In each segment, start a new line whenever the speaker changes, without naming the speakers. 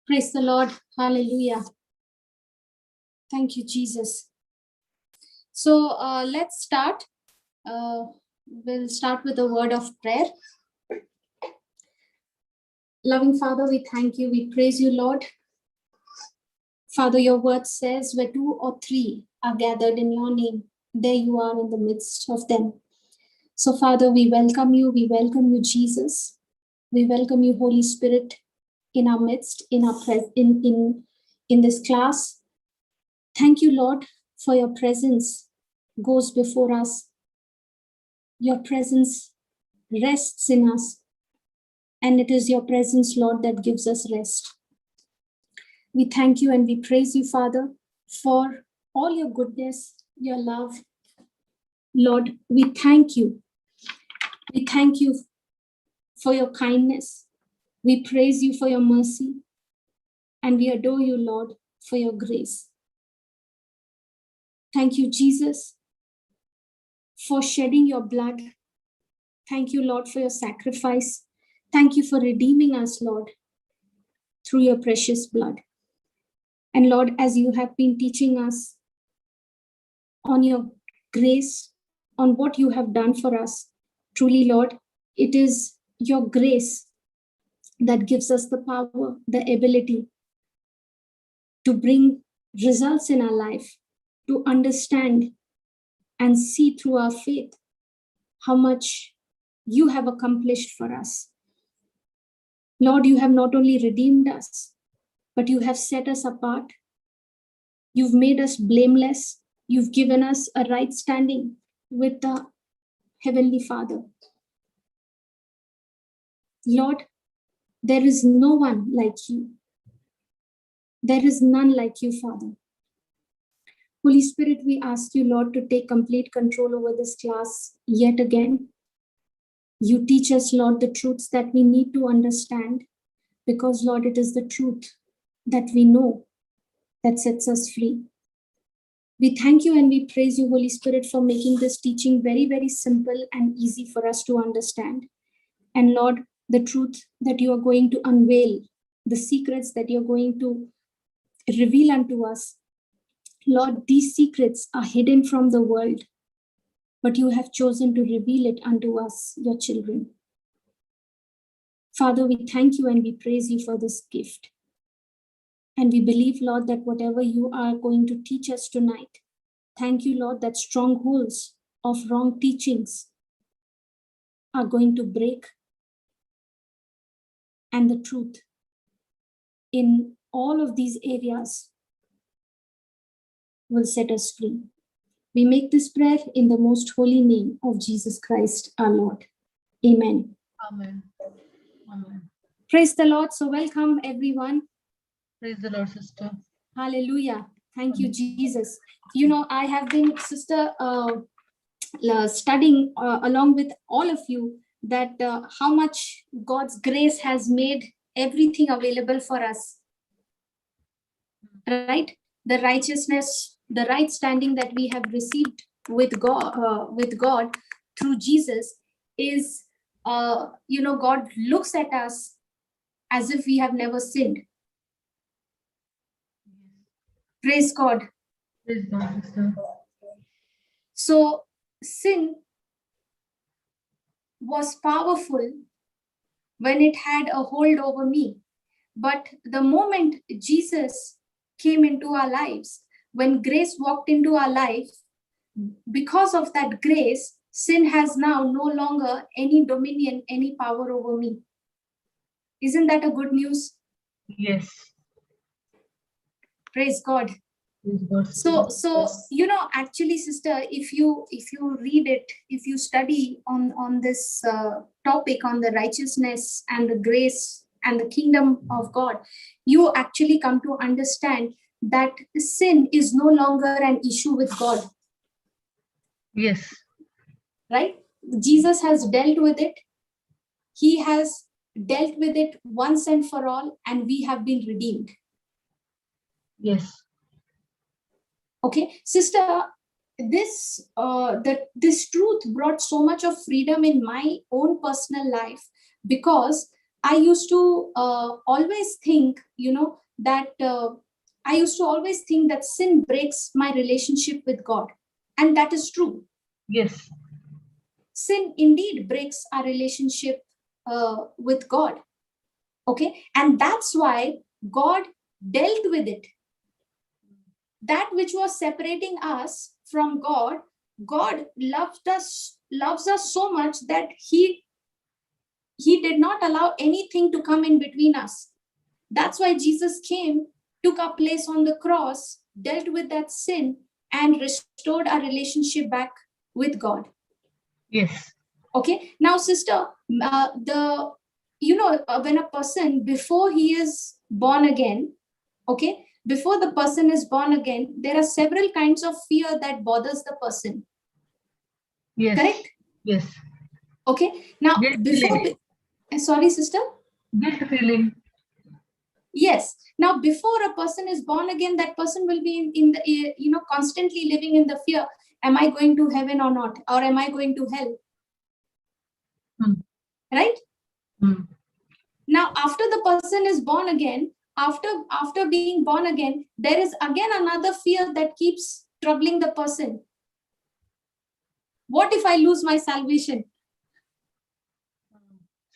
Praise the Lord. Hallelujah. Thank you, Jesus. So let's start. We'll start with a word of prayer. Loving Father, we thank you. We praise you, Lord. Father, your word says where two or three are gathered in your name, there you are in the midst of them. So, Father, we welcome you. We welcome you, Jesus. We welcome you, Holy Spirit, in our midst, in our in this class. Thank you, Lord, for your presence goes before us. Your presence rests in us. And it is your presence, Lord, that gives us rest. We thank you and we praise you, Father, for all your goodness, your love. Lord, we thank you. We thank you for your kindness. We praise you for your mercy. And we adore you, Lord, for your grace. Thank you, Jesus, for shedding your blood. Thank you, Lord, for your sacrifice. Thank you for redeeming us, Lord, through your precious blood. And Lord, as you have been teaching us on your grace, on what you have done for us, truly, Lord, it is your grace that gives us the power, the ability to bring results in our life, to understand and see through our faith how much you have accomplished for us. Lord, you have not only redeemed us, but you have set us apart. You've made us blameless. You've given us a right standing with the Heavenly Father. Lord, there is no one like you. There is none like you, Father. Holy Spirit, we ask you, Lord, to take complete control over this class yet again. You teach us, Lord, the truths that we need to understand, because, Lord, it is the truth that we know that sets us free. We thank you and we praise you, Holy Spirit, for making this teaching very, very simple and easy for us to understand. And Lord, the truth that you are going to unveil, the secrets that you're going to reveal unto us, Lord, these secrets are hidden from the world, but you have chosen to reveal it unto us, your children. Father, we thank you and we praise you for this gift. And we believe, Lord, that whatever you are going to teach us tonight, thank you, Lord, that strongholds of wrong teachings are going to break, and the truth in all of these areas will set us free. We make this prayer in the most holy name of Jesus Christ, our Lord. Amen.
Amen. Amen.
Praise the Lord. So welcome, everyone.
Praise the Lord, sister.
Hallelujah. Thank you, Jesus. You know, I have been, sister, studying along with all of you that how much God's grace has made everything available for us. Right? The righteousness, the right standing that we have received with God through Jesus is, God looks at us as if we have never sinned. Praise God.
Praise God, sister.
So sin was powerful when it had a hold over me. But the moment Jesus came into our lives, when grace walked into our life, because of that grace, sin has now no longer any dominion, any power over me. Isn't that a good news?
Yes.
Praise God.
Praise God.
So actually, sister, if you read it, if you study on this topic on the righteousness and the grace and the kingdom of God, you actually come to understand that sin is no longer an issue with God.
Yes.
Right? Jesus has dealt with it. He has dealt with it once and for all, and we have been redeemed.
Yes.
Okay, sister, this truth brought so much of freedom in my own personal life, because I used to always think, that I used to always think that sin breaks my relationship with God. And that is true.
Yes.
Sin indeed breaks our relationship with God. Okay. And that's why God dealt with it. That which was separating us from God, God loves us so much that He did not allow anything to come in between us. That's why Jesus came, took our place on the cross, dealt with that sin, and restored our relationship back with God.
Yes.
Okay. Now, sister, when a person, before he is born again, okay, before the person is born again, there are several kinds of fear that bothers the person.
Yes.
Correct?
Yes.
Okay. Now,
Guilt
before,
feeling.
sorry, sister.
Guilt feeling.
Yes. Now, before a person is born again, that person will be in the, constantly living in the fear. Am I going to heaven or not? Or am I going to hell? Right? Now, after the person is born again, after being born again, there is again another fear that keeps troubling the person. What if I lose my salvation?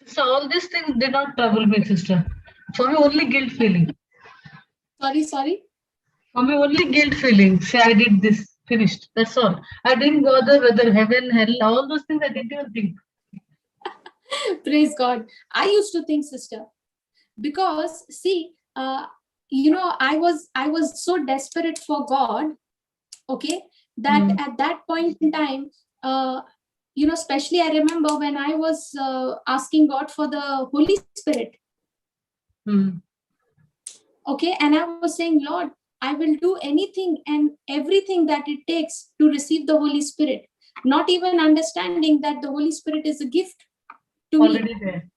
So all these things did not trouble me, sister. For me, only guilt feeling.
Sorry.
For me, only guilt feeling. Say I did this, finished. That's all. I didn't bother whether heaven, hell, all those things I didn't even think.
Praise God. I used to think, sister, because see, I was so desperate for God, okay, that at that point in time, especially I remember when I was asking God for the Holy Spirit. Okay, and I was saying, Lord, I will do anything and everything that it takes to receive the Holy Spirit, not even understanding that the Holy Spirit is a gift to
Already
me.
there.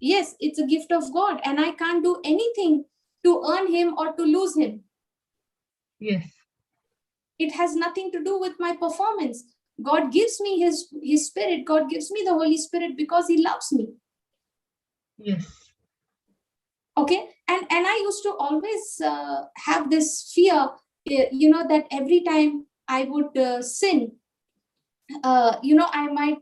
Yes, it's a gift of God, and I can't do anything to earn Him or to lose Him.
Yes.
It has nothing to do with my performance. God gives me His Spirit. God gives me the Holy Spirit because He loves me.
Yes.
Okay, and I used to always have this fear, that every time I would sin, I might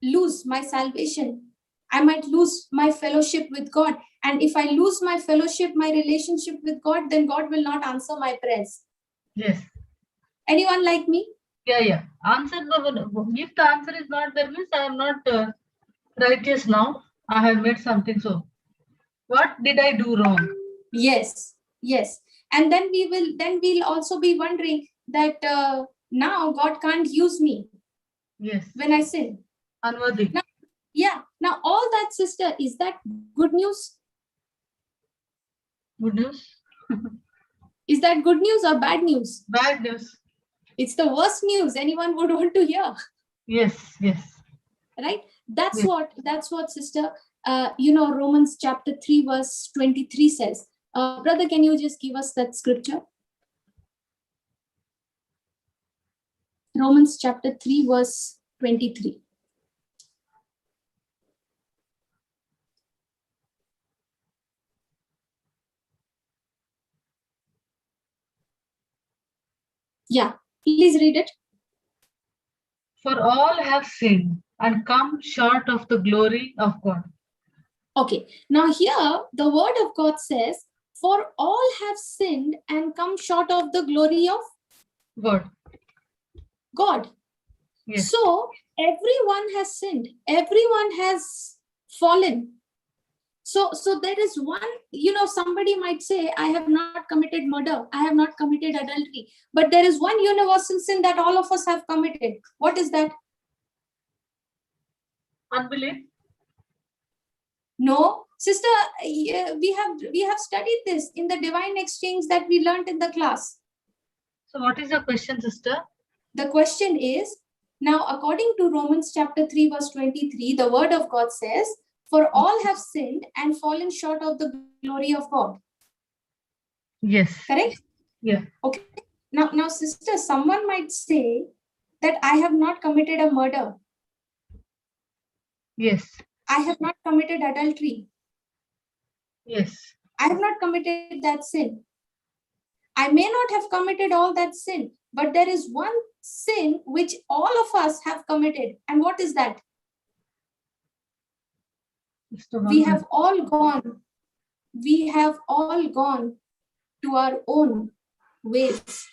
lose my salvation. I might lose my fellowship with God. And if I lose my fellowship, my relationship with God, then God will not answer my prayers.
Yes.
Anyone like me?
Yeah. Answer if the answer is not there, means I am not righteous now. I have made something. So, what did I do wrong?
Yes. And then we'll also be wondering that now God can't use me.
Yes.
When I sin.
Unworthy.
Now all that, sister, is that good news?
Good news?
Is that good news or bad news?
Bad news.
It's the worst news anyone would want to hear.
Yes.
Right? That's what, sister, Romans chapter 3 verse 23 says. Brother, can you just give us that scripture? Romans chapter 3 verse 23. Yeah, please read it.
For all have sinned and come short of the glory of God.
Okay, now here the word of God says, for all have sinned and come short of the glory of God. Yes. So everyone has sinned. Everyone has fallen. So there is one, somebody might say, I have not committed murder. I have not committed adultery. But there is one universal sin that all of us have committed. What is that?
Unbelief.
No, sister, we have studied this in the divine exchange that we learned in the class.
So what is the question, sister?
The question is, now according to Romans chapter 3 verse 23, the word of God says, for all have sinned and fallen short of the glory of God.
Yes.
Correct?
Yeah.
Okay. Now, sister, someone might say that I have not committed a murder.
Yes.
I have not committed adultery.
Yes.
I have not committed that sin. I may not have committed all that sin, but there is one sin which all of us have committed. And what is that? We have all gone. We have all gone to our own ways.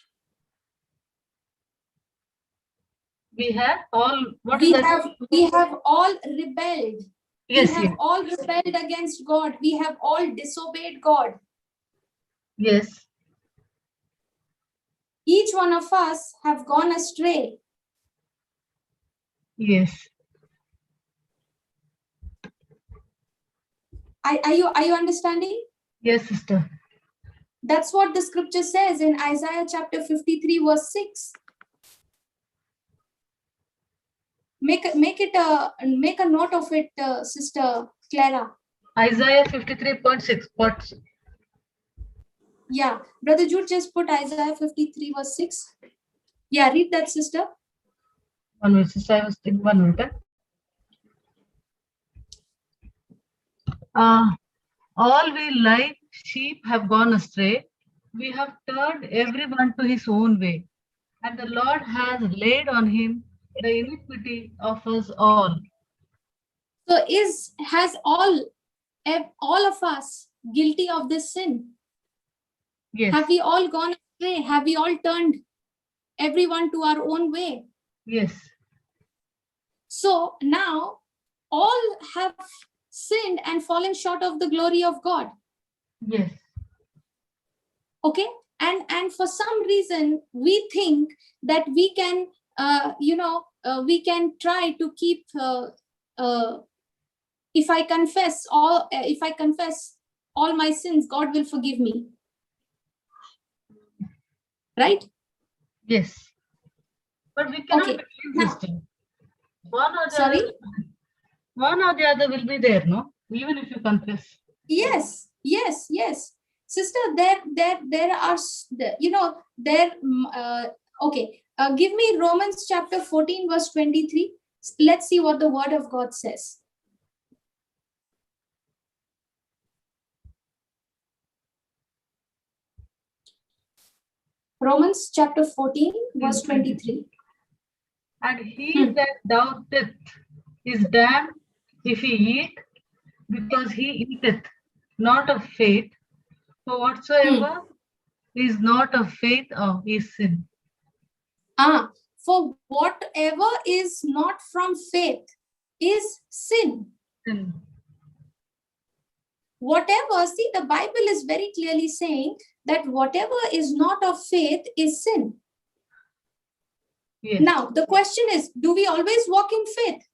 We have all. What
we
is that?
We have all rebelled.
Yes.
We have all rebelled against God. We have all disobeyed God.
Yes.
Each one of us have gone astray.
Yes.
Are you understanding?
Yes, sister.
That's what the scripture says in Isaiah chapter 53 verse 6. Make a note of it, Sister Clara.
Isaiah 53.6.
Yeah, Brother Jude just put Isaiah 53 verse 6. Yeah, read that, sister.
1 minute, sister. I was thinking 1 minute. All we like sheep have gone astray. We have turned everyone to his own way, and the Lord has laid on him the iniquity of us all.
So has all of us guilty of this sin?
Yes.
Have we all gone astray? Have we all turned everyone to our own way?
Yes.
So now all have sinned and fallen short of the glory of God.
Yes.
Okay, and for some reason we think that we can we can try to keep if I confess all my sins, God will forgive me, right?
Yes. But we cannot
Okay.
believe, sister. One or the
Sorry?
other. One or the other will be there, no? Even if you confess.
Yes. Sister, there are, okay. Give me Romans chapter 14 verse 23. Let's see what the word of God says. Romans chapter 14 verse 23.
And he that doubteth is damned if he eat, because he eateth not of faith. For whatsoever is not of faith is sin.
For whatever is not from faith is sin. Whatever, see, the Bible is very clearly saying that whatever is not of faith is sin.
Yes.
Now, the question is, do we always walk in faith?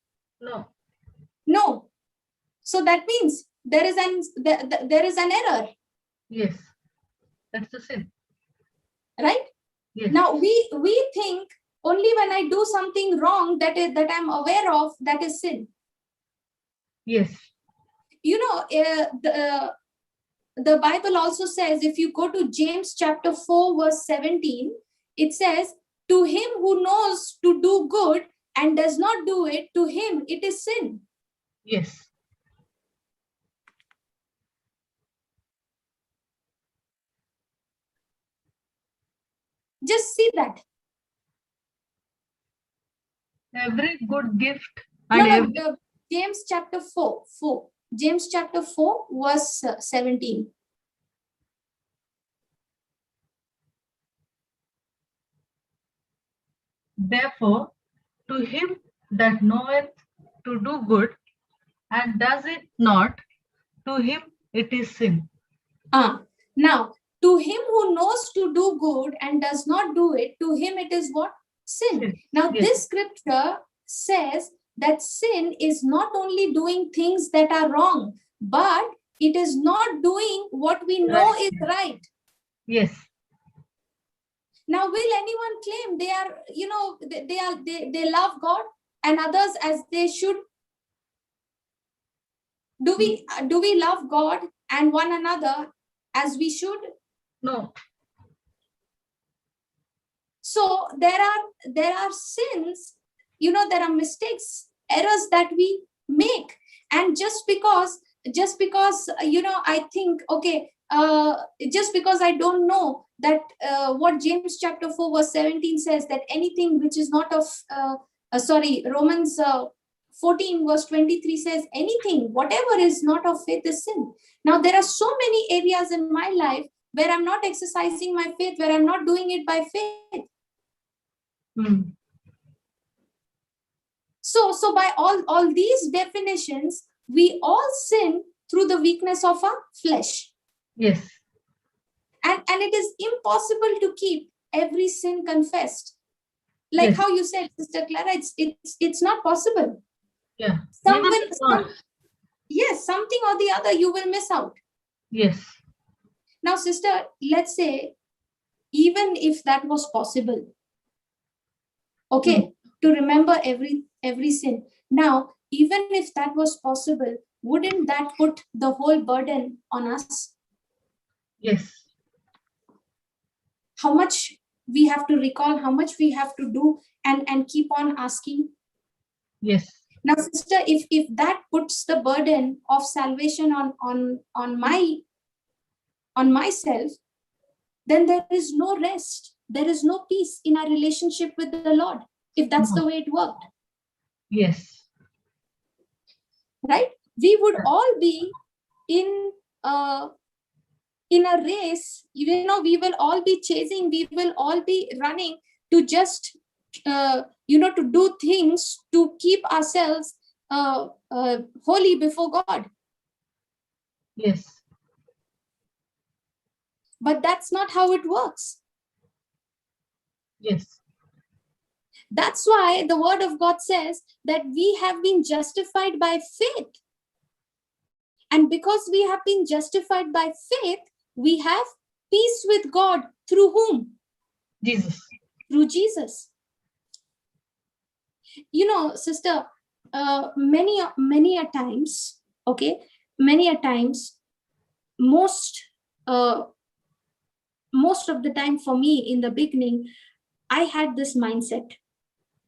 No. So that means there is an error.
Yes. That's the sin.
Right?
Yes.
Now, we think only when I do something wrong that I'm aware of, that is sin.
Yes.
The Bible also says, if you go to James chapter 4 verse 17, it says, to him who knows to do good and does not do it, to him it is sin.
Yes.
Just see that.
Every good gift and
James chapter 4. James chapter 4 verse 17.
Therefore, to him that knoweth to do good and does it not, to him it is sin.
Now, to him who knows to do good and does not do it, to him it is what? Sin. Now, yes. This scripture says that sin is not only doing things that are wrong, but it is not doing what we know is right.
Yes.
Now, will anyone claim they are, they love God and others as they should? Do we love God and one another as we should?
No.
So there are sins, there are mistakes, errors that we make, and And just because I think, okay, just because I don't know that what James chapter 4 verse 17 says, that anything which is not of Romans 14 verse 23 says, anything whatever is not of faith is sin. Now there are so many areas in my life where I'm not exercising my faith, where I'm not doing it by faith. So by all these definitions, we all sin through the weakness of our flesh.
Yes.
And it is impossible to keep every sin confessed. Like how you said, Sister Clara, it's not possible.
Yeah.
Yes, something or the other you will miss out.
Yes.
Now, sister, let's say, even if that was possible, okay, to remember every sin. Now, even if that was possible, wouldn't that put the whole burden on us?
Yes.
How much we have to recall, how much we have to do, and keep on asking.
Yes.
Now, sister, if that puts the burden of salvation on myself, then there is no rest. There is no peace in our relationship with the Lord, if that's the way it worked.
Yes.
Right? We would all be in a race. We will all be chasing, we will all be running to just to do things to keep ourselves holy before God.
Yes.
But that's not how it works.
Yes.
That's why the word of God says that we have been justified by faith. And because we have been justified by faith, we have peace with God through whom?
Jesus.
Through Jesus. Sister, many a times, okay, most of the time for me in the beginning, I had this mindset,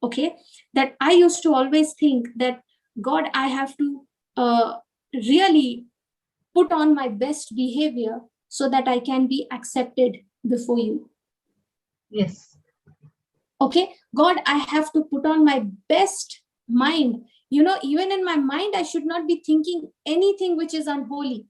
okay, that I used to always think that, God, I have to really put on my best behavior so that I can be accepted before you.
Yes.
Okay, God, I have to put on my best mind. Even in my mind, I should not be thinking anything which is unholy.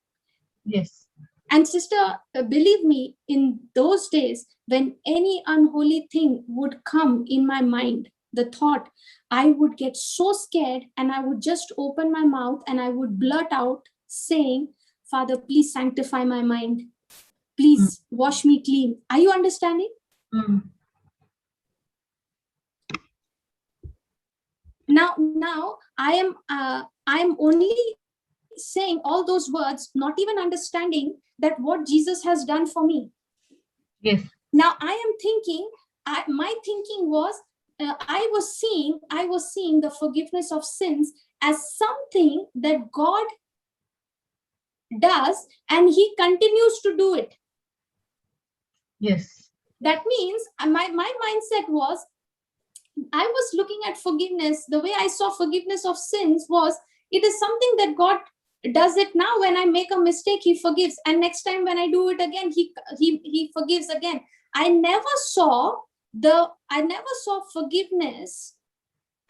Yes.
And sister, believe me, in those days, when any unholy thing would come in my mind, the thought, I would get so scared and I would just open my mouth and I would blurt out saying, Father, please sanctify my mind. Please wash me clean. Are you understanding? Now I am only saying all those words, not even understanding that what Jesus has done for me.
Yes.
Now I am thinking, my thinking was, I was seeing the forgiveness of sins as something that God does and he continues to do it.
Yes.
That means my mindset was, I was looking at forgiveness, the way I saw forgiveness of sins was, it is something that God does it now. When I make a mistake, he forgives, and next time when I do it again, he forgives again. I never saw forgiveness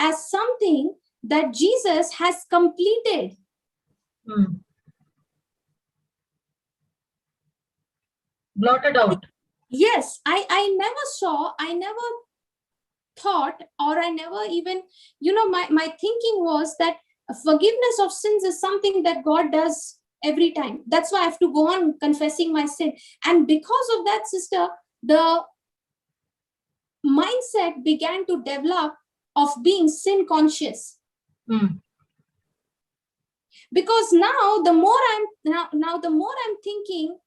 as something that Jesus has completed.
Blotted out.
Yes, I never thought, or I never even, my thinking was that forgiveness of sins is something that God does every time. That's why I have to go on confessing my sin. And because of that, sister, the mindset began to develop of being sin conscious. Because now the more I'm thinking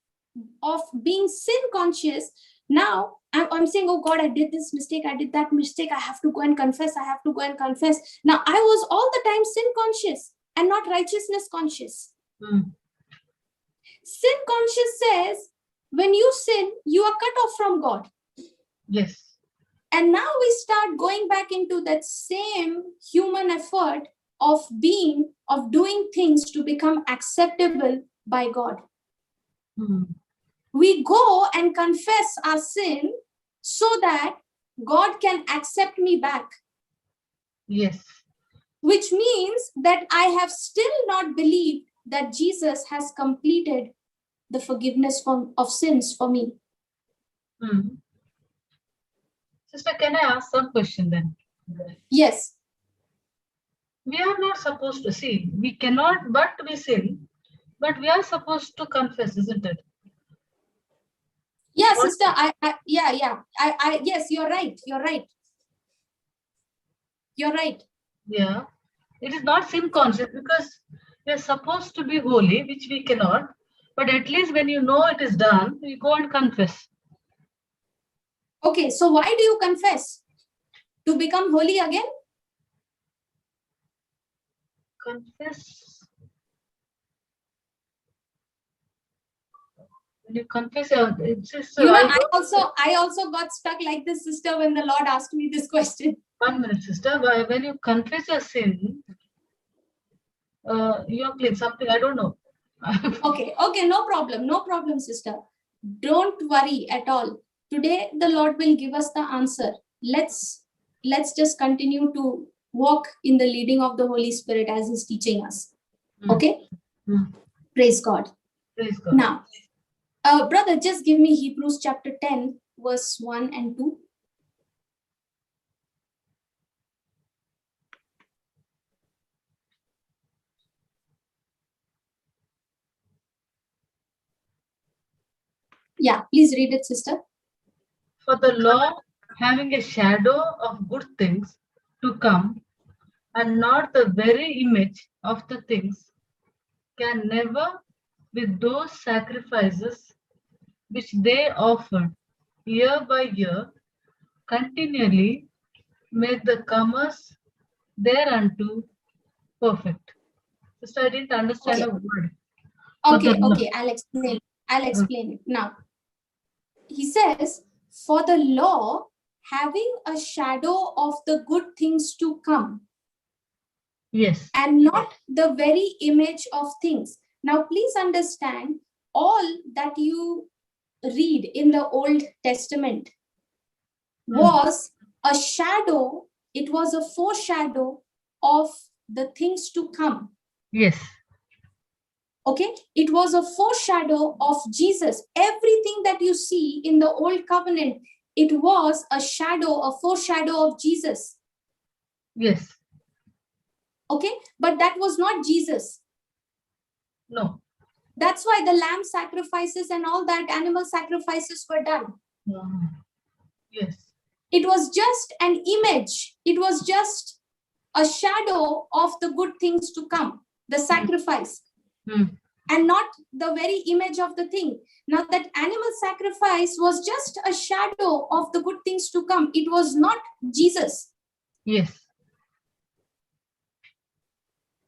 of being sin conscious, now I'm saying, oh God, I did this mistake, I did that mistake, I have to go and confess. Now I was all the time sin conscious and not righteousness conscious. Sin conscious says, when you sin, you are cut off from God.
Yes.
And now we start going back into that same human effort of doing things to become acceptable by God. We go and confess our sin so that God can accept me back.
Yes.
Which means that I have still not believed that Jesus has completed the forgiveness of sins for me.
Sister, can I ask some question then?
Yes.
We are not supposed to see. We cannot, but we sin. But we are supposed to confess, isn't it?
Yeah, sister. Yes, you're right. You're right. You're right.
Yeah. It is not sin conscious because we are supposed to be holy, which we cannot. But at least when you know it is done, you go and confess.
Okay, so why do you confess? To become holy again?
Confess. When you confess, it's just,
I also got stuck like this, sister, when the Lord asked me this question.
1 minute, sister. When you confess your sin, you are clean. Something I don't know.
Okay, no problem, sister. Don't worry at all. Today, the Lord will give us the answer. Let's just continue to walk in the leading of the Holy Spirit as He's teaching us. Okay? Praise God.
Praise God.
Now, brother, just give me Hebrews chapter 10, verse 1 and 2. Yeah, please read it, sister.
For the law, having a shadow of good things to come, and not the very image of the things, can never, with those sacrifices which they offered year by year, continually make the comers thereunto perfect. Sister, I didn't understand a word.
Okay, I'll explain it. Now, he says, for the law having a shadow of the good things to come.
Yes.
And not the very image of things. Now, please understand, all that you read in the Old Testament was a shadow, it was a foreshadow of the things to come.
Yes.
Okay, it was a foreshadow of Jesus. Everything that you see in the Old Covenant, it was a shadow, a foreshadow of Jesus.
Yes.
Okay, but that was not Jesus.
No.
That's why the lamb sacrifices and all that animal sacrifices were done.
Yes.
It was just an image. It was just a shadow of the good things to come, the sacrifice. And not the very image of the thing. Now, that animal sacrifice was just a shadow of the good things to come. It was not Jesus.
Yes.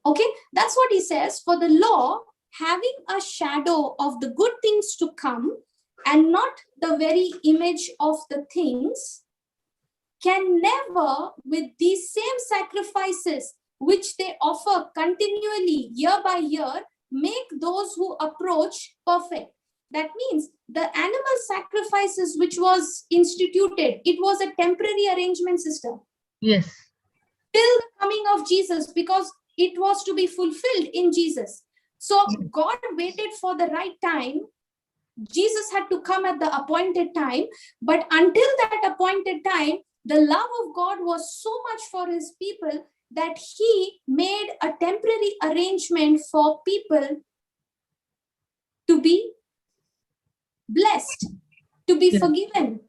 Okay, that's what he says. For the law, having a shadow of the good things to come and not the very image of the things, can never, with these same sacrifices which they offer continually year by year, make those who approach perfect. That means the animal sacrifices which was instituted, it was a temporary arrangement system.
Yes.
Till the coming of Jesus, because it was to be fulfilled in Jesus. So God waited for the right time. Jesus had to come at the appointed time. But until that appointed time, the love of God was so much for his people that he made a temporary arrangement for people to be blessed, to be forgiven.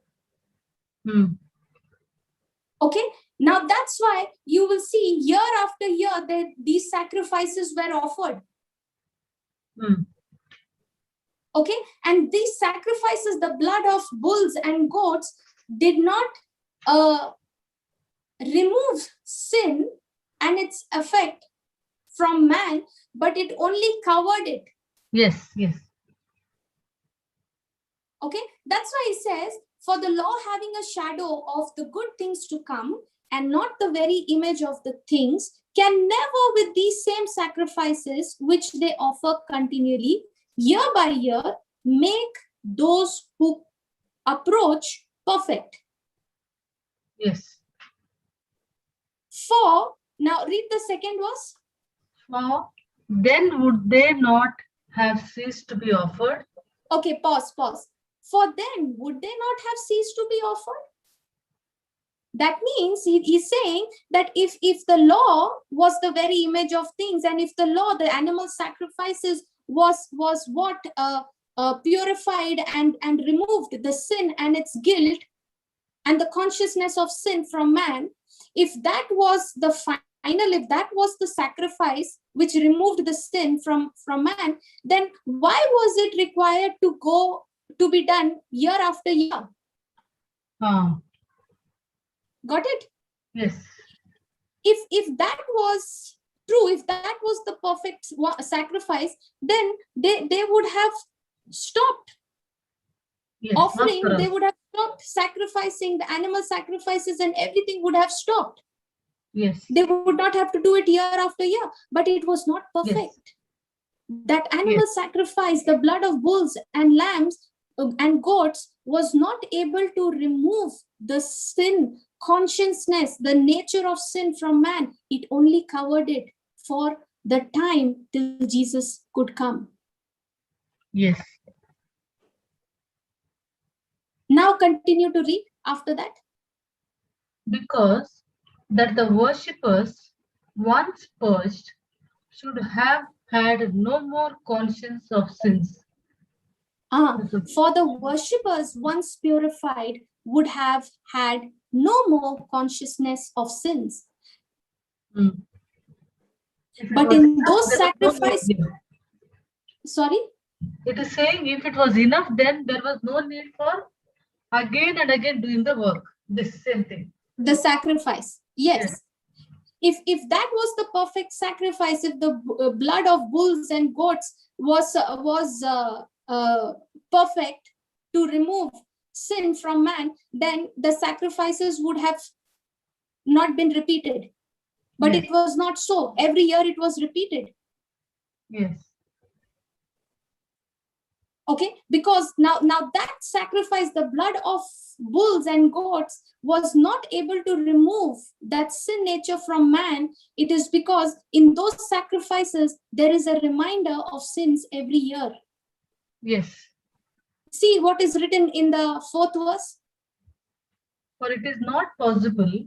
Okay, now that's why you will see year after year that these sacrifices were offered. Okay, and these sacrifices, the blood of bulls and goats, did not remove sin and its effect from man, but it only covered it.
Yes, yes.
Okay, that's why he says, for the law having a shadow of the good things to come and not the very image of the things, can never, with these same sacrifices which they offer continually, year by year, make those who approach perfect.
Yes.
For, now read the second verse.
For then would they not have ceased to be offered?
Okay, pause. For then would they not have ceased to be offered? That means he's saying that if the law was the very image of things, and if the law, the animal sacrifices was what purified and removed the sin and its guilt and the consciousness of sin from man, if that was the final, if that was the sacrifice which removed the sin from man, then why was it required to be done year after year? Got it?
Yes.
If that was true, if that was the perfect sacrifice, then they would have stopped offering, they would have stopped sacrificing, the animal sacrifices and everything would have stopped.
Yes.
They would not have to do it year after year, but it was not perfect. Yes. That animal sacrifice, the blood of bulls and lambs and goats, was not able to remove the sin consciousness, the nature of sin from man. It only covered it for the time till Jesus could come.
Yes.
Now continue to read after that.
Because that the worshippers, once purged, should have had no more conscience of sins.
For the worshippers, once purified, would have had no more consciousness of sins. But in those sacrifices, sorry?
It is saying if it was enough, then there was no need for again and again doing the work. This same thing.
The sacrifice, yes. If that was the perfect sacrifice, if the blood of bulls and goats was perfect to remove sin from man, then the sacrifices would have not been repeated. But it was not so. Every year it was repeated.
Yes.
Okay, because now that sacrifice, the blood of bulls and goats, was not able to remove that sin nature from man. It is because in those sacrifices, there is a reminder of sins every year.
Yes.
See what is written in the 4th verse.
For it is not possible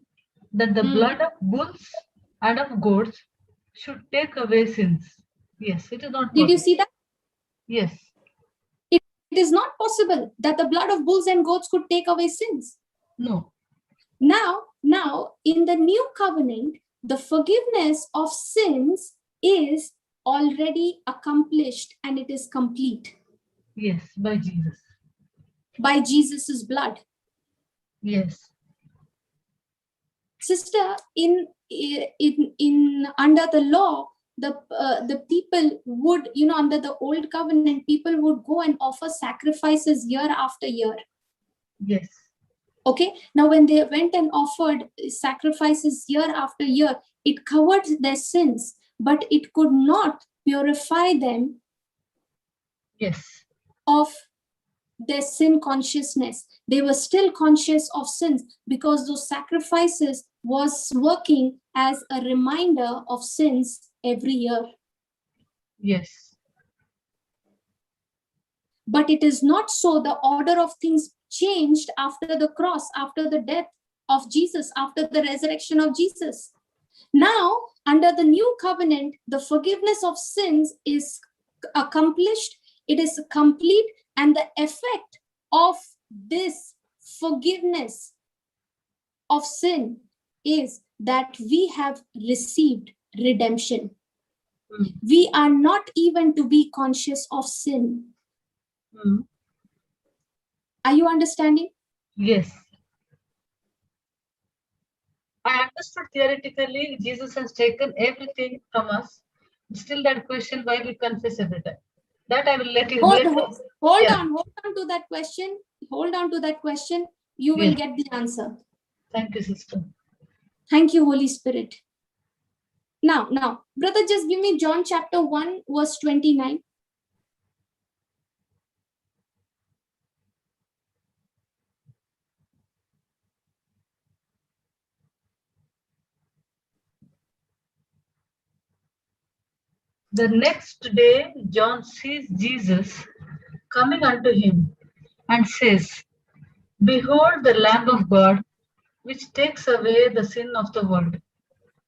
that the blood of bulls and of goats should take away sins. Yes, it is not possible.
Did you see that?
Yes.
It is not possible that the blood of bulls and goats could take away sins.
No.
Now, in the new covenant, the forgiveness of sins is already accomplished and it is complete.
Yes, by Jesus.
By Jesus's blood.
Yes.
Sister, in under the law, the people would, under the old covenant, people would go and offer sacrifices year after year.
Yes.
Okay. Now, when they went and offered sacrifices year after year, it covered their sins, but it could not purify them.
Yes.
Of their sin consciousness. They were still conscious of sins because those sacrifices was working as a reminder of sins every year.
Yes.
But it is not so. The order of things changed after the cross, after the death of Jesus, after the resurrection of Jesus. Now, under the new covenant, the forgiveness of sins is accomplished. It is complete. And the effect of this forgiveness of sin is that we have received redemption. We are not even to be conscious of sin. Are you understanding?
Yes. I understood theoretically Jesus has taken everything from us. Still that question, why we confess every time? That I will let you.
Hold on to that question. Hold on to that question. You will get the answer.
Thank you, sister.
Thank you, Holy Spirit. Now, brother, just give me John chapter 1, verse 29.
The next day, John sees Jesus coming unto him and says, Behold the Lamb of God, which takes away the sin of the world.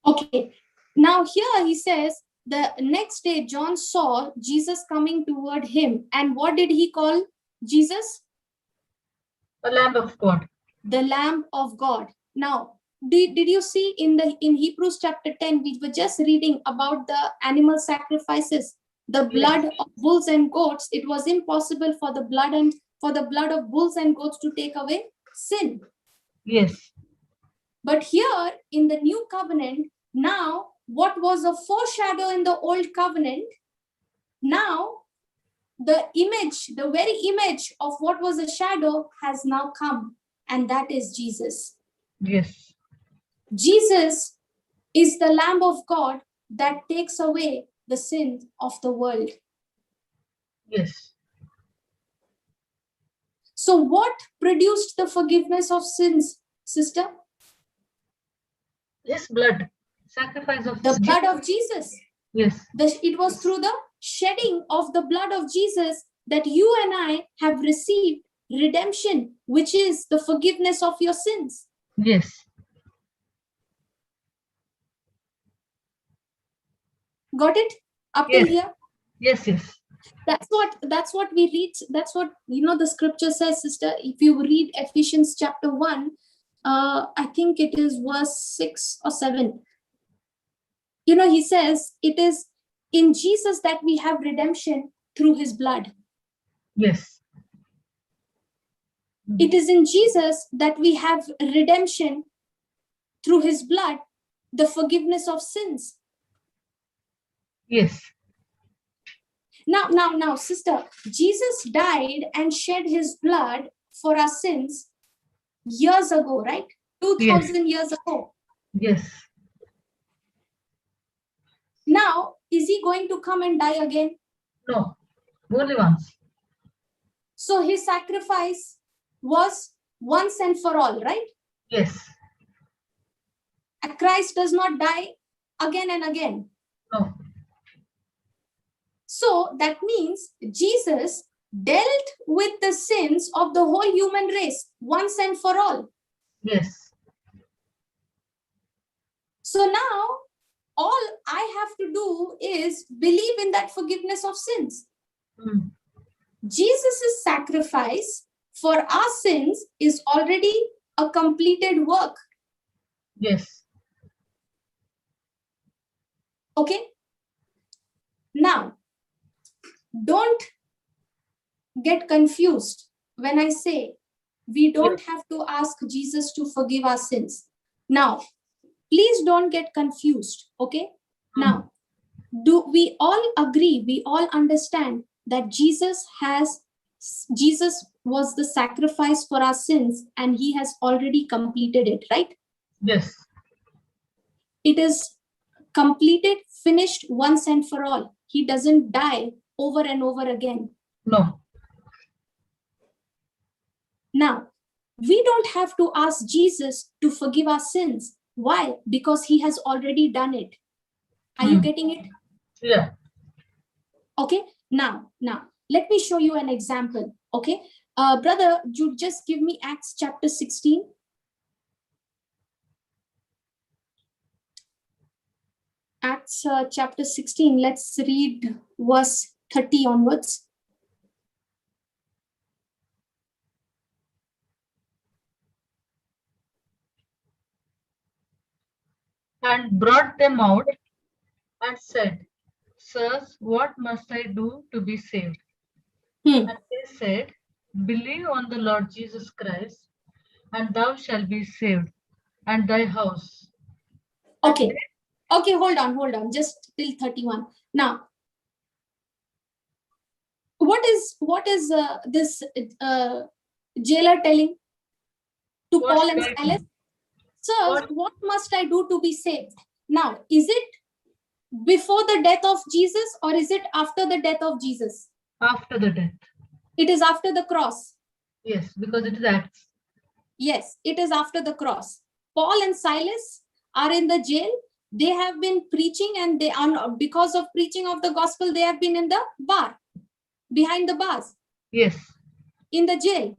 Okay. Now here he says, the next day John saw Jesus coming toward him. And what did he call Jesus?
The Lamb of God.
The Lamb of God. Now, did you see in Hebrews chapter 10, we were just reading about the animal sacrifices, the blood of bulls and goats. It was impossible for the blood of bulls and goats to take away sin.
Yes.
But here in the new covenant, now what was a foreshadow in the old covenant, now the very image of what was a shadow has now come, and that is Jesus.
Yes.
Jesus is the Lamb of God that takes away the sin of the world.
Yes.
So what produced the forgiveness of sins, sister?
His blood. Sacrifice of
the blood of Jesus.
Yes.
It was through the shedding of the blood of Jesus that you and I have received redemption, which is the forgiveness of your sins.
Yes.
Got it? Up till here?
Yes, yes.
That's what we read. That's what, the scripture says, sister. If you read Ephesians chapter 1, I think it is verse 6 or 7. He says, it is in Jesus that we have redemption through his blood.
Yes.
It is in Jesus that we have redemption through his blood, the forgiveness of sins.
Yes.
Now, sister, Jesus died and shed his blood for our sins years ago, right? 2000 years ago.
Yes.
Now, is he going to come and die again?
No, only once.
So his sacrifice was once and for all, right?
Yes.
Christ does not die again and again.
No.
So that means Jesus dealt with the sins of the whole human race once and for all.
Yes.
So now all I have to do is believe in that forgiveness of sins. Jesus' sacrifice for our sins is already a completed work.
Yes.
Okay? Now, don't get confused when I say we don't have to ask Jesus to forgive our sins. Now, please don't get confused, okay? Now, do we all agree, we all understand that Jesus was the sacrifice for our sins and he has already completed it, right?
Yes.
It is completed, finished once and for all. He doesn't die over and over again.
No.
Now, we don't have to ask Jesus to forgive our sins. Why? Because he has already done it. Are you getting it?
Yeah.
Okay. Now, let me show you an example. Okay. Brother, you just give me Acts chapter 16. Acts chapter 16. Let's read verse 30 onwards.
And brought them out and said, Sirs, what must I do to be saved? And they said, Believe on the Lord Jesus Christ, and thou shalt be saved, and thy house.
Okay. Okay, hold on. Just till 31. Now, what is this jailer telling to Paul and Silas? Sir, what must I do to be saved? Now, is it before the death of Jesus, or is it after the death of Jesus?
After the death.
It is after the cross.
Yes, because it is Acts.
Yes, it is after the cross. Paul and Silas are in the jail. They have been preaching, and they are, because of preaching of the gospel, they have been in the bar, behind the bars.
Yes.
In the jail.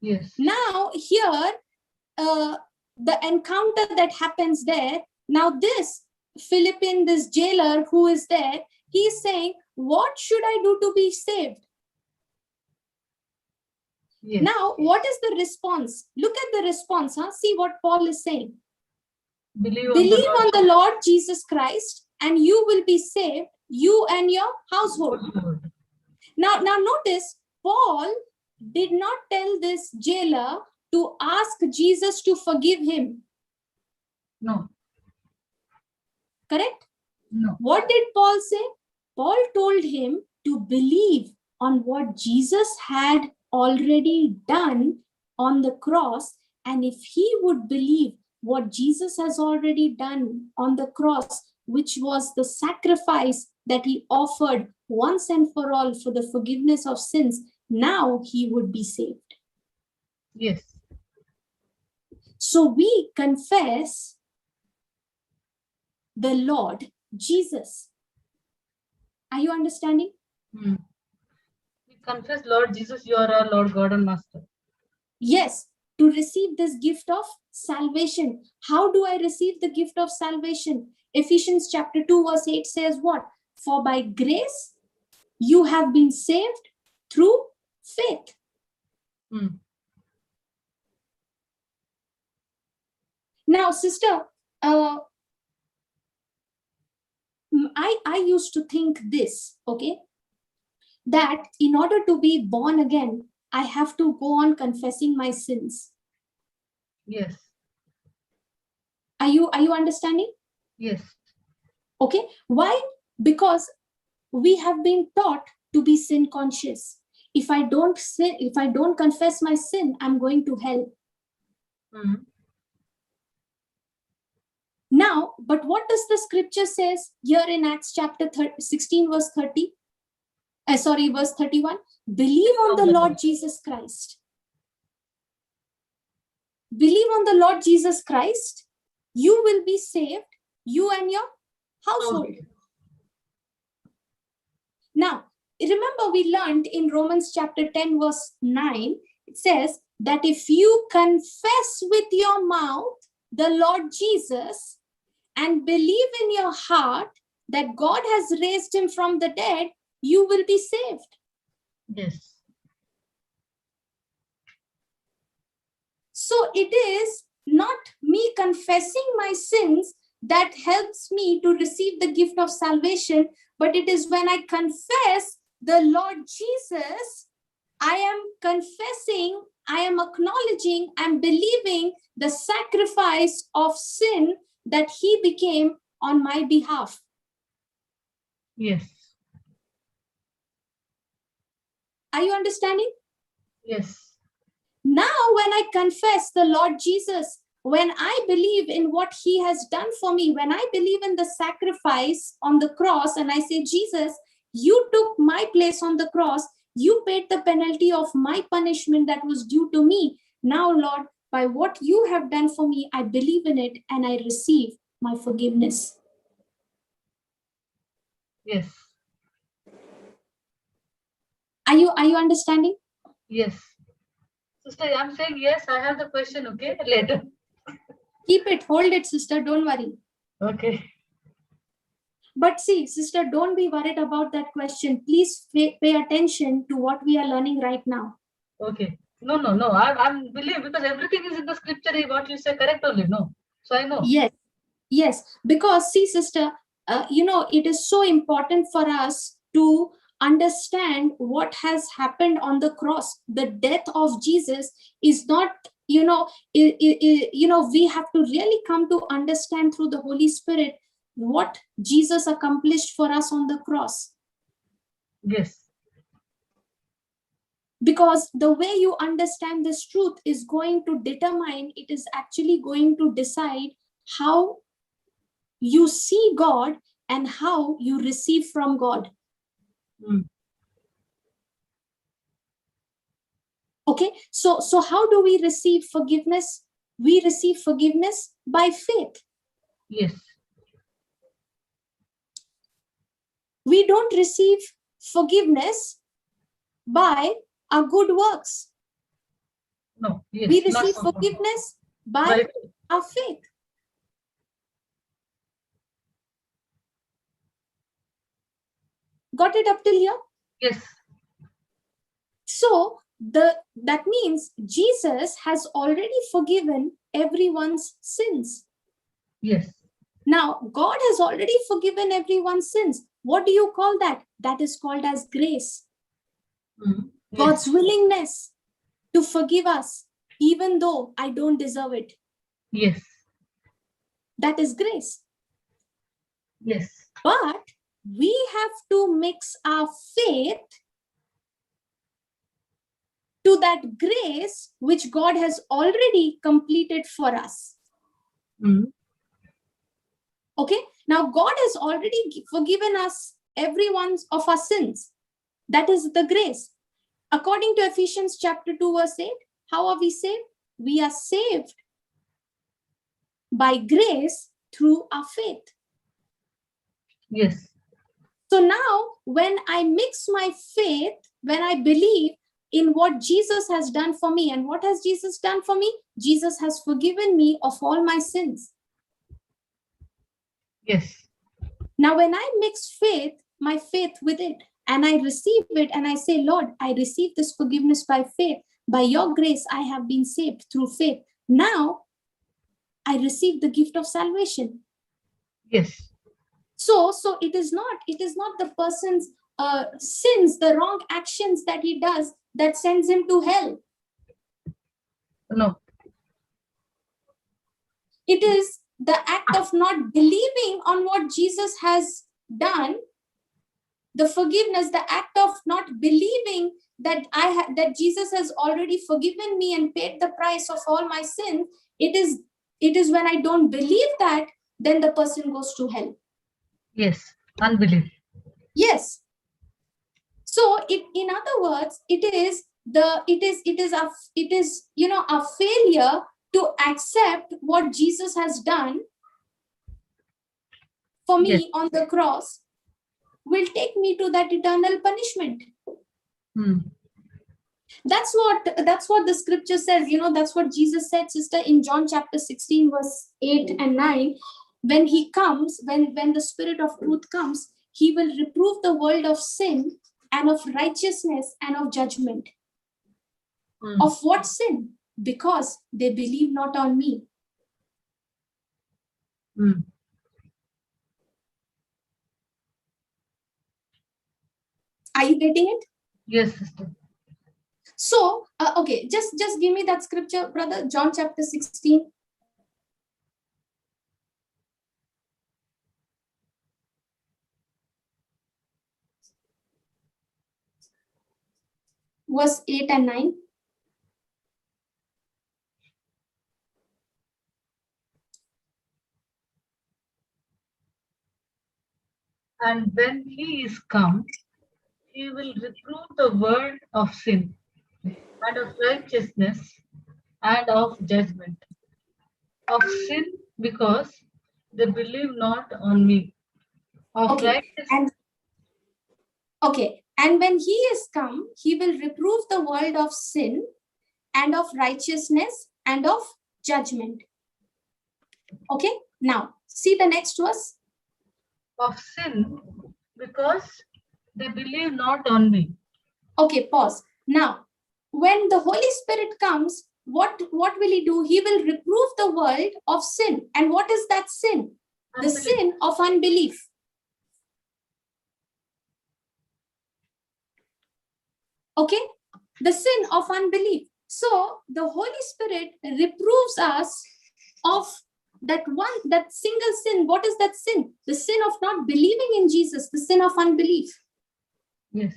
Yes.
Now here, the encounter that happens there. Now this Philippine, this jailer who is there, he is saying, what should I do to be saved?
Yes.
Now, what is the response? Look at the response. See what Paul is saying. Believe on the Lord Jesus Christ, and you will be saved, you and your household. Now notice, Paul did not tell this jailer to ask Jesus to forgive him.
No.
Correct?
No.
What did Paul say? Paul told him to believe on what Jesus had already done on the cross, and if he would believe what Jesus has already done on the cross, which was the sacrifice that he offered once and for all for the forgiveness of sins, now he would be saved.
Yes.
So we confess the Lord Jesus. Are you understanding?
We confess, Lord Jesus, you are our Lord, God and Master.
Yes, to receive this gift of salvation. How do I receive the gift of salvation? Ephesians chapter 2 verse 8 says what? For by grace you have been saved through faith. Now, sister, I used to think this, okay, that in order to be born again, I have to go on confessing my sins.
Yes.
Are you understanding?
Yes.
Okay. Why? Because we have been taught to be sin conscious. If I don't sin, if I don't confess my sin, I'm going to hell. Now, but what does the scripture says here in Acts chapter 16 verse 30? Verse 31. Believe on the Lord Jesus Christ. Believe on the Lord Jesus Christ. You will be saved, you and your household. Now, remember we learned in Romans chapter 10 verse 9, it says that if you confess with your mouth the Lord Jesus and believe in your heart that God has raised him from the dead, you will be saved.
Yes.
So it is not me confessing my sins that helps me to receive the gift of salvation, but it is when I confess the Lord Jesus, I am confessing, I am acknowledging, I'm believing the sacrifice of sin that he became on my behalf.
Yes.
Are you understanding?
Yes.
Now, when I confess the Lord Jesus, when I believe in what he has done for me, when I believe in the sacrifice on the cross, and I say, Jesus, you took my place on the cross, you paid the penalty of my punishment that was due to me. Now, Lord, by what you have done for me, I believe in it and I receive my forgiveness.
Yes.
Are you understanding?
Yes. Sister, I'm saying yes, I have the question, okay? Later.
Keep it, hold it, sister, don't worry.
Okay.
But see, sister, don't be worried about that question. Please pay attention to what we are learning right now.
Okay. No. I'm believe because everything is in the scripture. What you say correct only. No. So I know.
Yes. Because see, sister, it is so important for us to understand what has happened on the cross. The death of Jesus is not, we have to really come to understand through the Holy Spirit what Jesus accomplished for us on the cross.
Yes.
Because the way you understand this truth is going to determine, it is actually going to decide how you see God and how you receive from God. Okay, so how do we receive forgiveness? We receive forgiveness by faith.
Yes.
We don't receive forgiveness by our good works.
No. Yes.
We receive forgiveness by our faith. Got it up till here?
Yes.
So that means Jesus has already forgiven everyone's sins.
Yes.
Now, God has already forgiven everyone's sins. What do you call that? That is called as grace.
Yes.
God's willingness to forgive us, even though I don't deserve it.
Yes.
That is grace.
Yes.
But we have to mix our faith to that grace which God has already completed for us. Okay, now God has already forgiven us every one of our sins. That is the grace. According to Ephesians chapter 2 verse 8, how are we saved? We are saved by grace through our faith.
Yes.
So now when I mix my faith, when I believe in what Jesus has done for me, and what has Jesus done for me? Jesus has forgiven me of all my sins.
Yes.
Now when I mix faith, my faith with it, and I receive it, and I say, Lord, I receive this forgiveness by faith. By your grace, I have been saved through faith. Now I receive the gift of salvation.
Yes.
So it is not the person's sins, the wrong actions that he does, that sends him to hell.
No.
It is the act of not believing on what Jesus has done, the forgiveness, the act of not believing that that Jesus has already forgiven me and paid the price of all my sins. It is when I don't believe that, then the person goes to hell.
Yes. Unbelief.
Yes. So in other words, it is a failure to accept what Jesus has done for me on the cross will take me to that eternal punishment. That's what the scripture says. That's what Jesus said, sister, in John chapter 16 verse 8 and 9. When he comes, when the Spirit of truth comes, he will reprove the world of sin and of righteousness and of judgment. Of what sin? Because they believe not on me. Are you getting it?
Yes, sister.
So, okay, just give me that scripture, brother. John chapter 16. Verse 8 and 9.
And when he is come, he will reprove the world of sin and of righteousness and of judgment. Of sin, because they believe not on me. Of righteousness.
And when he is come, he will reprove the world of sin and of righteousness and of judgment. Okay, now see the next verse.
Of sin, because they believe not on me.
Okay, pause. Now, when the Holy Spirit comes, what will he do? He will reprove the world of sin. And what is that sin? The sin of unbelief. Okay, the sin of unbelief. So the Holy Spirit reproves us of that single sin. What is that sin? The sin of not believing in Jesus, the sin of unbelief.
Yes.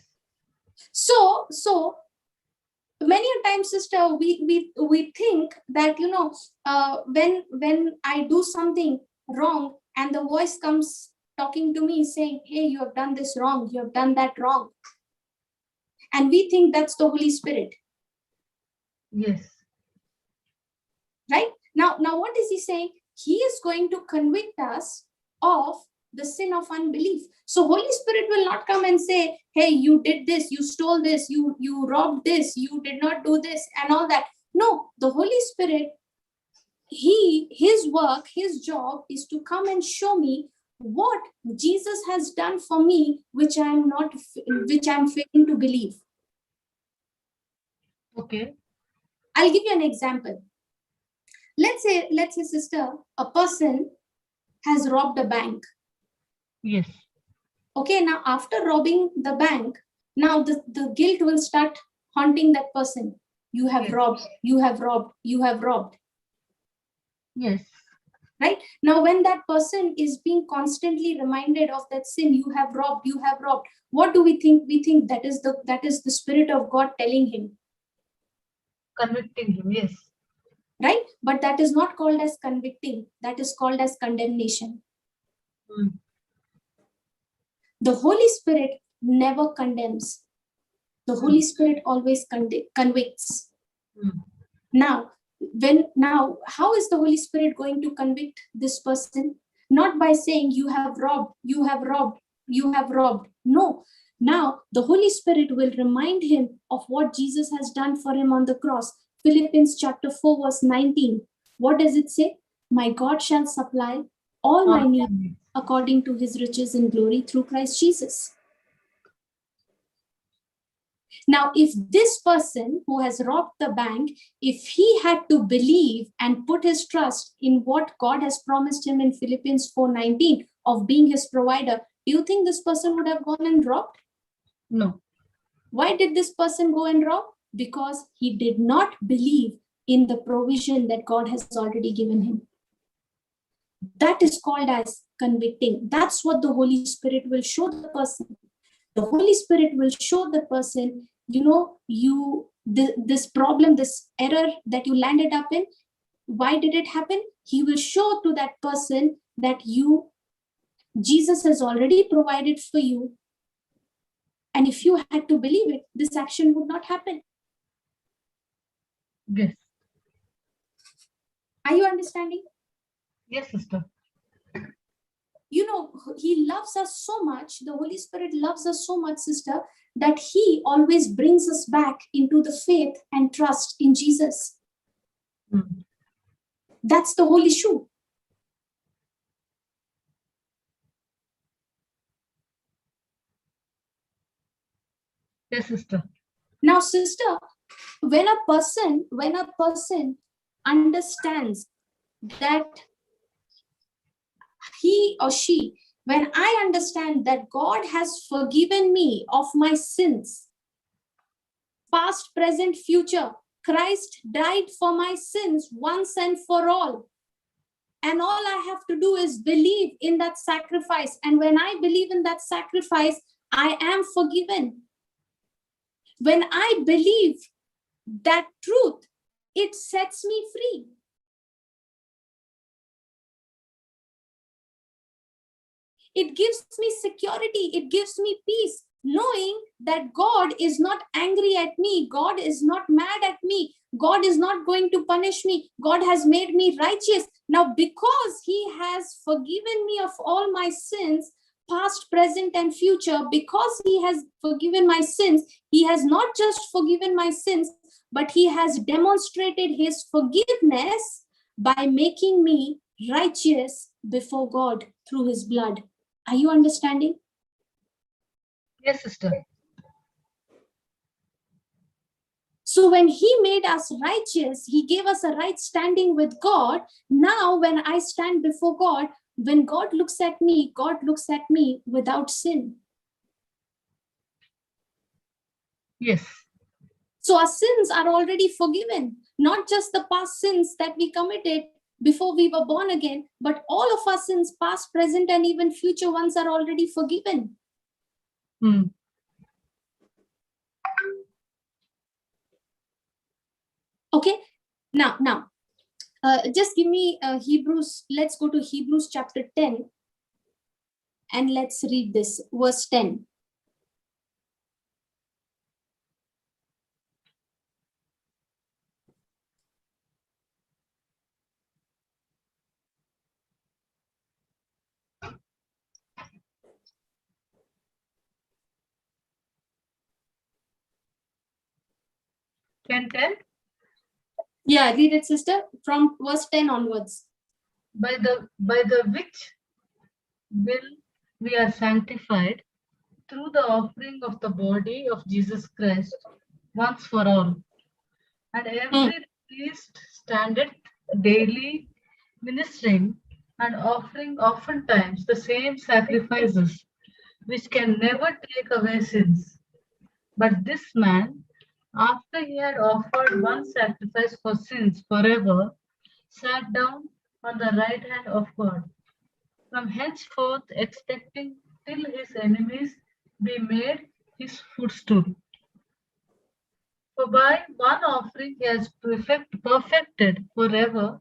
So many a times, sister, we think that when I do something wrong and the voice comes talking to me saying, hey, you have done this wrong, you have done that wrong. And we think that's the Holy Spirit.
Yes.
Right? Now what is he saying? He is going to convict us of the sin of unbelief. So Holy Spirit will not come and say, hey, you did this, you stole this, you robbed this, you did not do this, and all that. No, the Holy Spirit, his work, his job is to come and show me what Jesus has done for me, which I'm failing to believe.
Okay.
I'll give you an example. Let's say, sister, a person has robbed a bank.
Yes.
Okay, now after robbing the bank, now the guilt will start haunting that person. You have
Yes.
robbed, you have robbed, you have robbed.
Yes.
Right? Now, when that person is being constantly reminded of that sin, you have robbed, what do we think? We think that is the Spirit of God telling him.
Convicting him, yes.
Right? But that is not called as convicting. That is called as condemnation. The Holy Spirit never condemns. The Holy Spirit always convicts. Now, how is the Holy Spirit going to convict this person? Not by saying you have robbed, you have robbed, you have robbed. No. Now, the Holy Spirit will remind him of what Jesus has done for him on the cross. Philippians chapter 4, verse 19. What does it say? My God shall supply all my needs according to his riches in glory through Christ Jesus. Now, if this person who has robbed the bank, if he had to believe and put his trust in what God has promised him in Philippians 4:19 of being his provider, do you think this person would have gone and robbed?
No.
Why did this person go and rob? Because he did not believe in the provision that God has already given him. That is called as convicting. That's what the Holy Spirit will show the person. The Holy Spirit will show the person, this problem, this error that you landed up in, why did it happen? He will show to that person that Jesus has already provided for you. And if you had to believe it, this action would not happen.
Yes.
Are you understanding?
Yes, sister.
He loves us so much, the Holy Spirit loves us so much, sister, that he always brings us back into the faith and trust in Jesus. That's the whole issue.
Yes, sister.
Now, sister, when a person understands that he or she, when I understand that God has forgiven me of my sins, past, present, future, Christ died for my sins once and for all. And all I have to do is believe in that sacrifice. And when I believe in that sacrifice, I am forgiven. When I believe that truth, it sets me free. It gives me security. It gives me peace, knowing that God is not angry at me. God is not mad at me. God is not going to punish me. God has made me righteous. Now, because he has forgiven me of all my sins, past, present, and future, because he has forgiven my sins, he has not just forgiven my sins, but he has demonstrated his forgiveness by making me righteous before God through his blood. Are you understanding?
Yes, sister.
So when he made us righteous, he gave us a right standing with God. Now, when I stand before God, when God looks at me without sin.
Yes.
So our sins are already forgiven, not just the past sins that we committed before we were born again, but all of our sins, past, present, and even future ones, are already forgiven. Okay, now, just give me Hebrews. Let's go to Hebrews chapter 10. and let's read this, verse 10.
Can 10?
Yeah, read it, sister, from verse 10 onwards.
By the which will we are sanctified through the offering of the body of Jesus Christ once for all. And every priest standeth daily ministering and offering oftentimes the same sacrifices, which can never take away sins. But this man, after he had offered one sacrifice for sins forever, sat down on the right hand of God, from henceforth expecting till his enemies be made his footstool. For by one offering he has perfected forever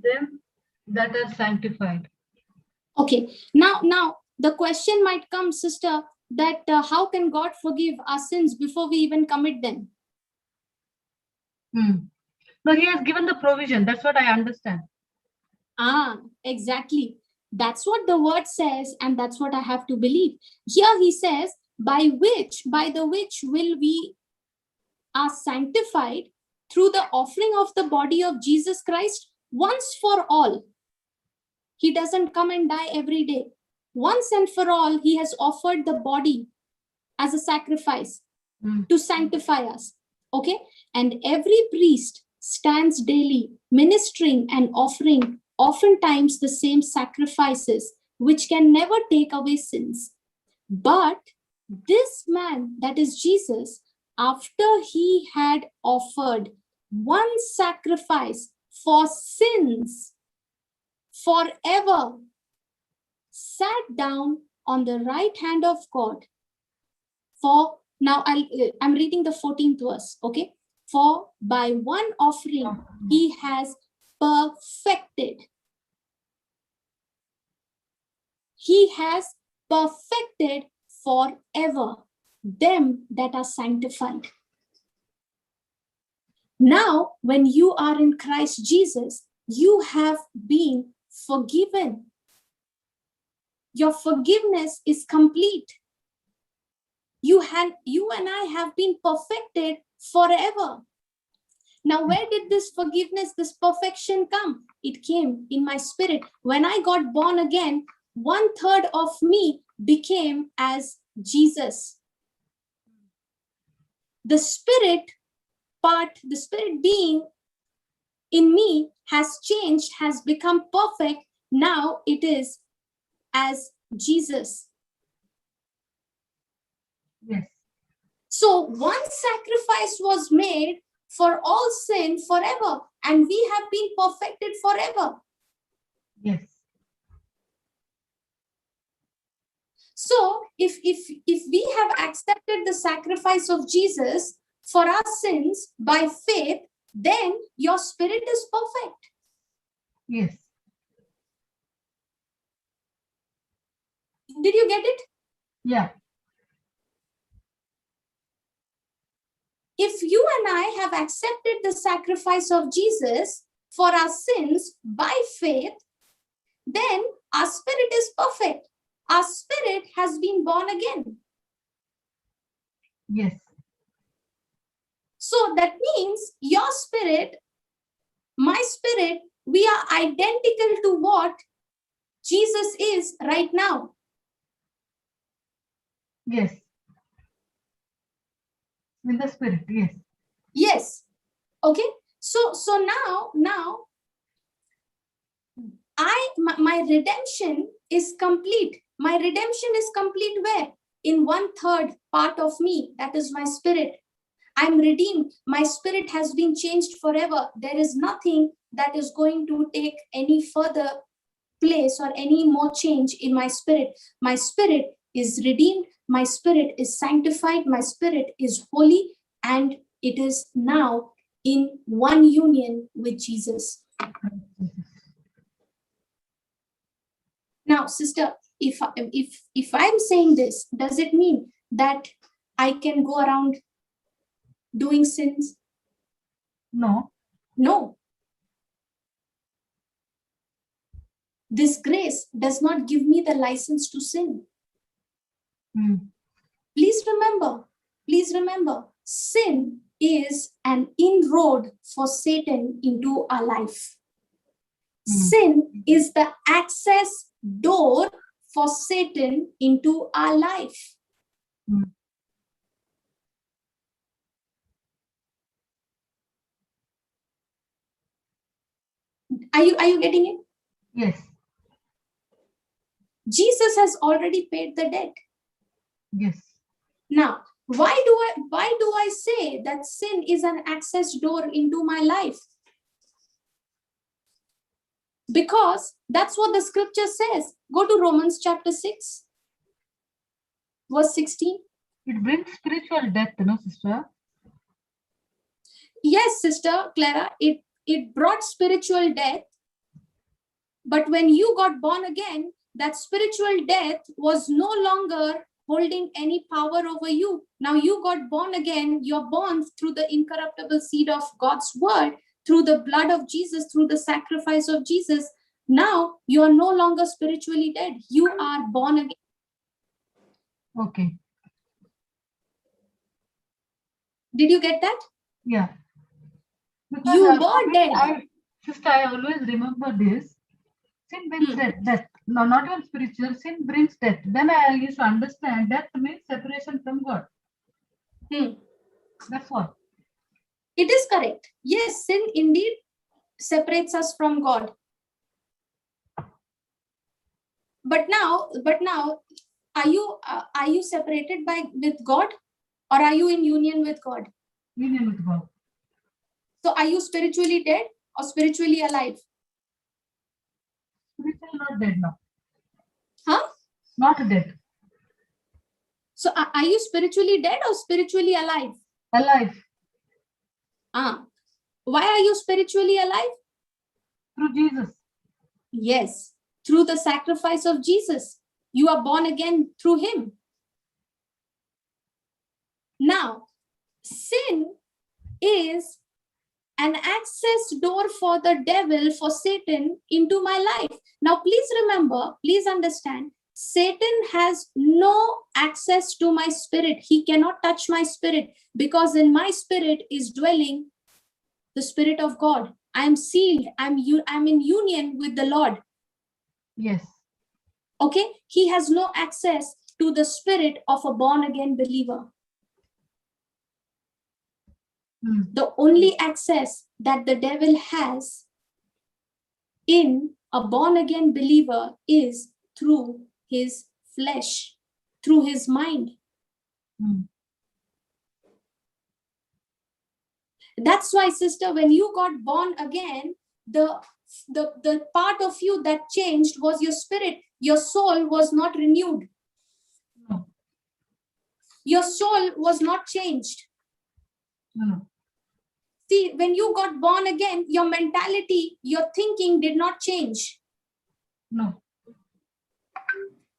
them that are sanctified.
Okay, now the question might come, sister, that how can God forgive our sins before we even commit them?
No, he has given the provision. That's what I understand.
Exactly. That's what the word says, and that's what I have to believe. Here he says, by the which will we are sanctified through the offering of the body of Jesus Christ once for all. He doesn't come and die every day. Once and for all, he has offered the body as a sacrifice to sanctify us. Okay? And every priest stands daily ministering and offering oftentimes the same sacrifices, which can never take away sins. But this man, that is Jesus, after he had offered one sacrifice for sins forever, sat down on the right hand of God. For now, I'm reading the 14th verse, okay? For by one offering he has perfected. He has perfected forever them that are sanctified. Now, when you are in Christ Jesus, you have been forgiven. Your forgiveness is complete. You and I have been perfected forever. Now, where did this forgiveness, this perfection come? It came in my spirit. When I got born again, 1/3 of me became as Jesus. The spirit part, the spirit being in me has changed, has become perfect. Now it is as Jesus.
Yes.
So one sacrifice was made for all sin forever, and we have been perfected forever.
Yes.
So if we have accepted the sacrifice of Jesus for our sins by faith, then your spirit is perfect.
Yes.
Did you get it?
Yeah.
If you and I have accepted the sacrifice of Jesus for our sins by faith, then our spirit is perfect. Our spirit has been born again.
Yes.
So that means your spirit, my spirit, we are identical to what Jesus is right now.
Yes. In the spirit, yes.
Yes. Okay. So now my redemption is complete. My redemption is complete where? In 1/3 part of me, that is my spirit. I'm redeemed. My spirit has been changed forever. There is nothing that is going to take any further place or any more change in my spirit. My spirit is redeemed. My spirit is sanctified. My spirit is holy, and it is now in one union with Jesus. Now, sister, if I'm saying this, does it mean that I can go around doing sins?
No.
No. This grace does not give me the license to sin. Please remember, sin is an inroad for Satan into our life. Sin is the access door for Satan into our life. Are you getting it?
Yes.
Jesus has already paid the debt.
Yes.
Now, why do I say that sin is an access door into my life? Because that's what the scripture says. Go to Romans chapter 6, verse 16.
It brings spiritual death, no, sister?
Yes, Sister Clara, it brought spiritual death. But when you got born again, that spiritual death was no longer holding any power over you. Now you got born again. You're born through the incorruptible seed of God's word, through the blood of Jesus, through the sacrifice of Jesus. Now you are no longer spiritually dead. You are born again.
Okay.
Did you get that?
Yeah. Because
you were dead.
Sister, I always remember this. Sin brings death. No, not even spiritual. Sin brings death. Then I used to understand death means separation from God. That's all.
It is correct. Yes, sin indeed separates us from God. But now, are you separated with God, or are you in union with God?
Union with God.
So are you spiritually dead or spiritually alive?
Spiritual, not dead now.
Huh?
Not dead.
So are you spiritually dead or spiritually alive?
Alive.
Why are you spiritually alive?
Through Jesus.
Yes, through the sacrifice of Jesus. You are born again through him. Now, sin is an access door for the devil, for Satan into my life. Now, please remember, please understand, Satan has no access to my spirit. He cannot touch my spirit, because in my spirit is dwelling the Spirit of God. I am sealed. I'm in union with the Lord.
Yes.
Okay? He has no access to the spirit of a born-again believer. The only access that the devil has in a born-again believer is through his flesh, through his mind. That's why, sister, when you got born again, the part of you that changed was your spirit. Your soul was not renewed.
No.
Your soul was not changed.
No.
See, when you got born again, your mentality, your thinking did not change.
No.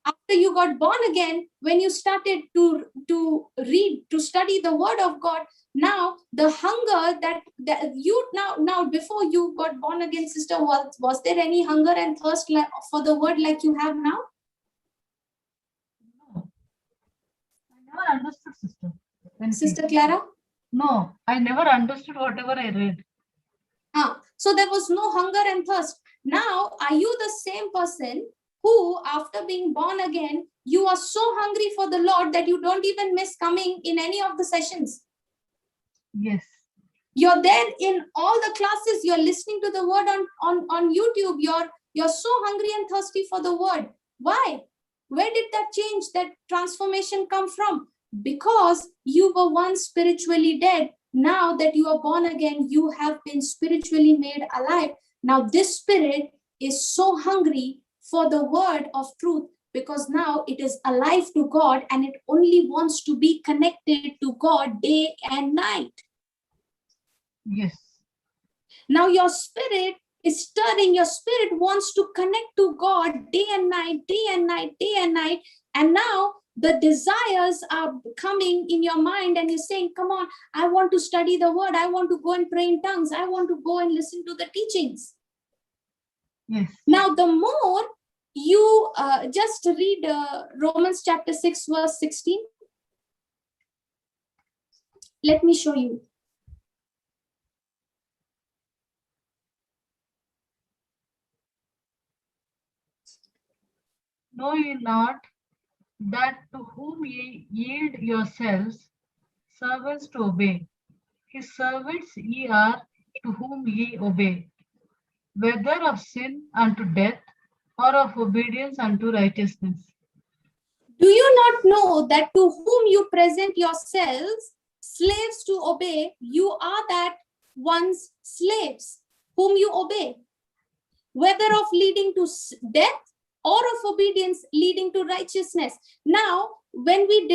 After you got born again, when you started to read, to study the word of God, now the hunger that you now before you got born again, sister, was there any hunger and thirst for the word like you have now?
No. I never understood, sister.
Sister Clara?
No, I never understood whatever I read.
So there was no hunger and thirst. Now, are you the same person who, after being born again, you are so hungry for the Lord that you don't even miss coming in any of the sessions?
Yes.
You're there in all the classes. You're listening to the word on YouTube. You're so hungry and thirsty for the word. Why? Where did that change, that transformation come from? Because you were once spiritually dead. Now that you are born again, you have been spiritually made alive. Now this spirit is so hungry for the word of truth, because now it is alive to God and it only wants to be connected to God day and night.
Yes.
Now your spirit is stirring. Your spirit wants to connect to God day and night, day and night, day and night. And now the desires are coming in your mind and you're saying, come on, I want to study the word. I want to go and pray in tongues. I want to go and listen to the teachings.
Yes.
Now, the more you just read Romans chapter 6, verse 16. Let me show you.
Know ye not that to whom ye yield yourselves servants to obey, his servants ye are to whom ye obey, whether of sin unto death or of obedience unto righteousness.
Do you not know that to whom you present yourselves slaves to obey, you are that one's slaves whom you obey, whether of leading to death or of obedience leading to righteousness? Now, when we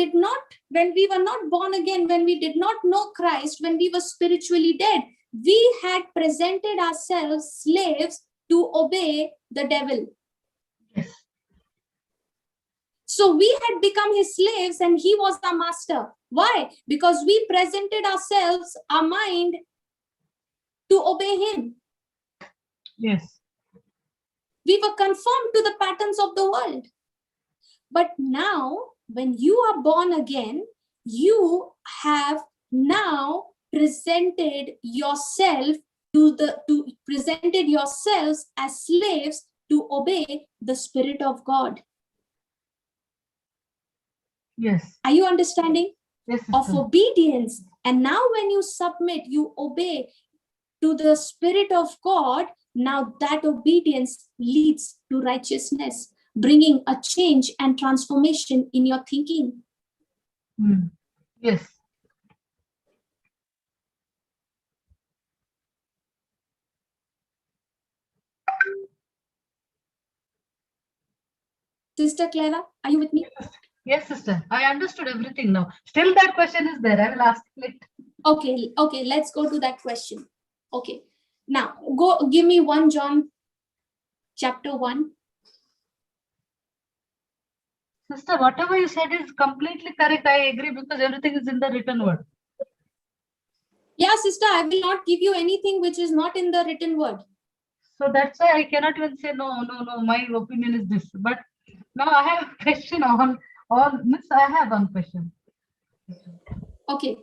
were not born again, when we did not know Christ, when we were spiritually dead, we had presented ourselves slaves to obey the devil.
Yes.
So we had become his slaves and he was our master. Why? Because we presented ourselves, our mind, to obey him.
Yes.
We were conformed to the patterns of the world. But now, when you are born again, you have now presented yourselves as slaves to obey the Spirit of God.
Yes.
Are you understanding?
Yes,
of obedience. And now when you submit, you obey to the Spirit of God, now that obedience leads to righteousness, bringing a change and transformation in your thinking.
Yes.
Sister Clara, are you with me?
Yes, sister. I understood everything now. Still that question is there. I will ask it later.
Okay, let's go to that question. Okay, now go give me 1 John chapter 1.
Sister, whatever you said is completely correct. I agree because everything is in the written word.
Yeah, sister, I will not give you anything which is not in the written word.
So that's why I cannot even say no, my opinion is this. But now I have a question on Miss, I have one question.
Okay.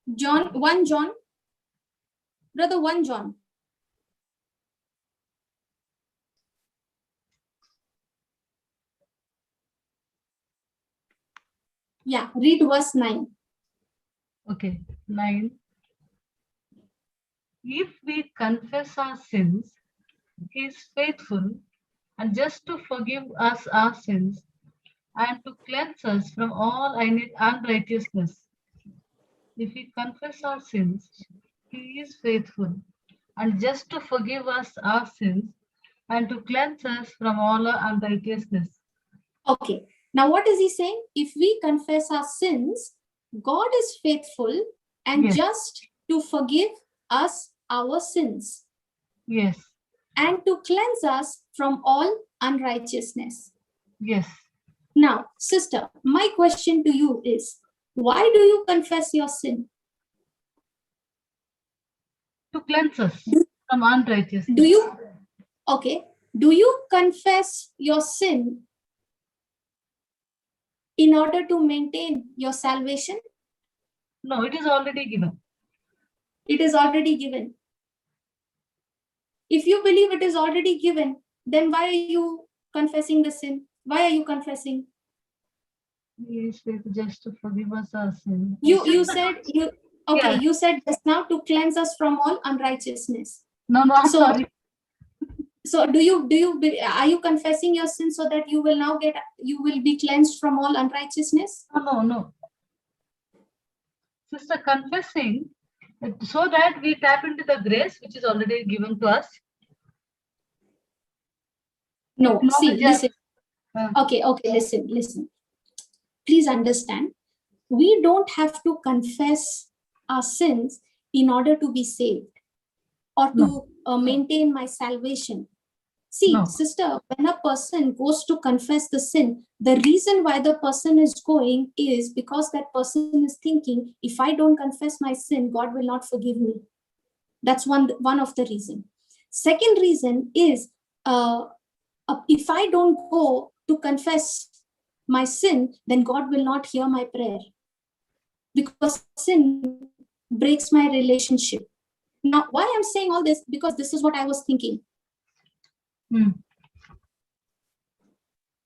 1 John. Brother, 1 John. Yeah, read verse 9.
Okay, 9. If we confess our sins, he is faithful and just to forgive us our sins and to cleanse us from all unrighteousness. If we confess our sins, he is faithful and just to forgive us our sins and to cleanse us from all our unrighteousness.
Okay, now what is he saying? If we confess our sins, God is faithful and just to forgive us our sins.
Yes.
And to cleanse us from all unrighteousness.
Yes.
Now, sister, my question to you is, why do you confess your sin?
To cleanse us from unrighteousness.
Do you confess your sin in order to maintain your salvation?
No, it is already given.
It is already given. If you believe it is already given, then why are you confessing the sin? Why are you confessing?
He is faithful just to forgive us our sin.
You said just now to cleanse us from all unrighteousness.
No, I'm sorry.
So are you confessing your sin so that you will be cleansed from all unrighteousness?
No. Sister, confessing so that we tap into the grace which is already given to us.
No, see, listen. Okay, listen. Please understand. We don't have to confess our sins in order to be saved or to maintain my salvation. See, sister, when a person goes to confess the sin, the reason why the person is going is because that person is thinking, if I don't confess my sin, God will not forgive me. That's one of the reasons. Second reason is, if I don't go to confess my sin, then God will not hear my prayer. Because sin breaks my relationship. Now, why I'm saying all this? Because this is what I was thinking.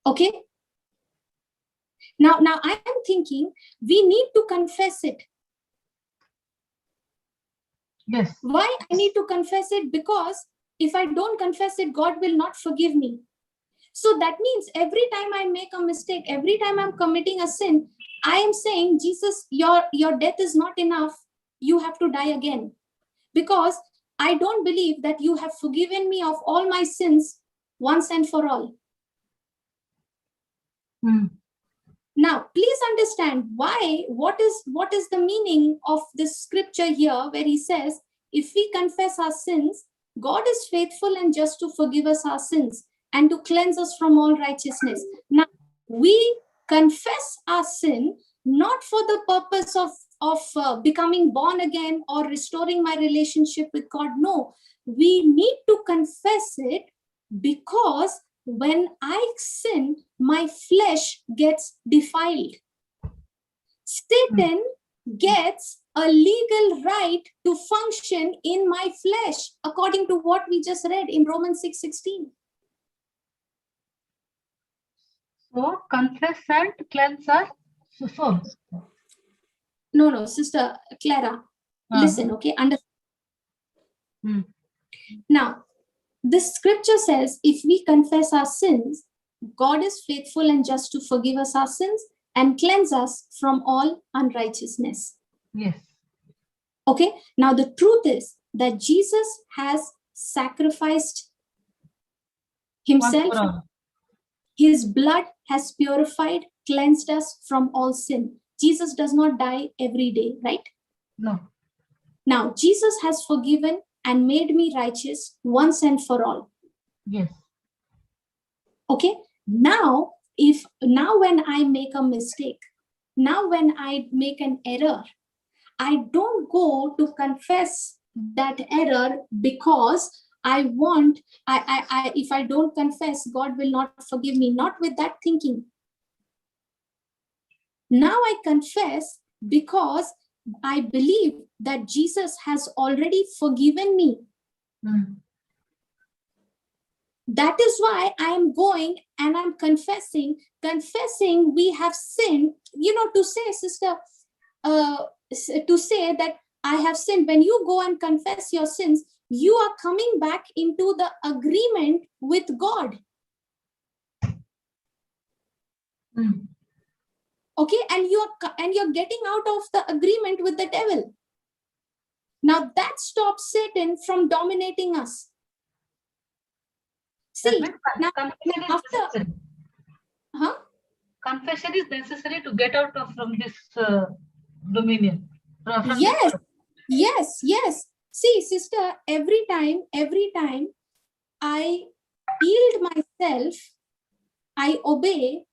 Okay? Now I am thinking we need to confess it.
Yes.
Why I need to confess it? Because if I don't confess it, God will not forgive me. So that means every time I make a mistake, every time I'm committing a sin, I am saying, Jesus, your death is not enough. You have to die again. Because I don't believe that you have forgiven me of all my sins once and for all. Now, please understand what is the meaning of this scripture here where he says, if we confess our sins, God is faithful and just to forgive us our sins and to cleanse us from all righteousness. Now, we confess our sin not for the purpose of becoming born again or restoring my relationship with God. No, we need to confess it because when I sin, my flesh gets defiled. Satan gets a legal right to function in my flesh, according to what we just read in Romans 6:16.
So, confess and cleanse our soul.
No, Sister Clara, listen, okay? Now, this scripture says, if we confess our sins, God is faithful and just to forgive us our sins and cleanse us from all unrighteousness.
Yes.
Okay, now the truth is that Jesus has sacrificed himself. His blood has purified, cleansed us from all sin. Jesus does not die every day, right?
No.
Now, Jesus has forgiven and made me righteous once and for all.
Yes.
Okay, now when I make a mistake, now when I make an error, I don't go to confess that error because if I don't confess, God will not forgive me. Not with that thinking. Now I confess because I believe that Jesus has already forgiven me. That is why I am going and I'm confessing we have sinned. To say, sister, to say that I have sinned, when you go and confess your sins, you are coming back into the agreement with God. Okay, and you're getting out of the agreement with the devil. Now that stops Satan from dominating us. See, now after
confession is necessary to get out from this dominion.
Yes. See, sister, every time I yield myself, I obey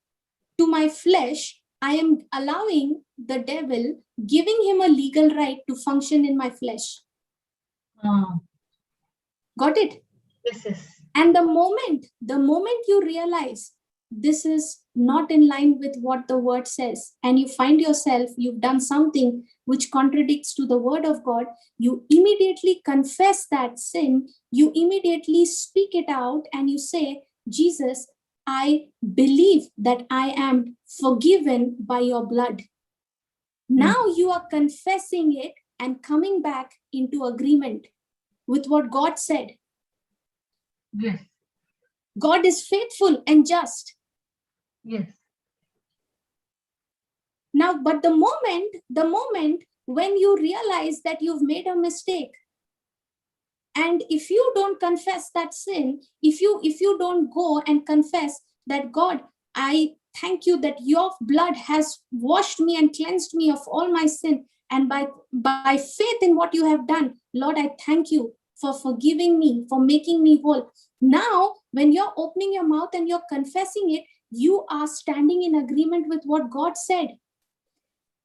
to my flesh, I am allowing the devil, giving him a legal right to function in my flesh. Got it?
Yes.
And the moment you realize this is not in line with what the word says, and you find yourself, you've done something which contradicts to the word of God, you immediately confess that sin, you immediately speak it out, and you say, Jesus, I believe that I am forgiven by your blood. Now you are confessing it and coming back into agreement with what God said.
Yes.
God is faithful and just.
Yes.
Now, but the moment when you realize that you've made a mistake, and if you don't confess that sin, if you don't go and confess that, God, I thank you that your blood has washed me and cleansed me of all my sin, And by faith in what you have done, Lord, I thank you for forgiving me, for making me whole. Now, when you're opening your mouth and you're confessing it, you are standing in agreement with what God said.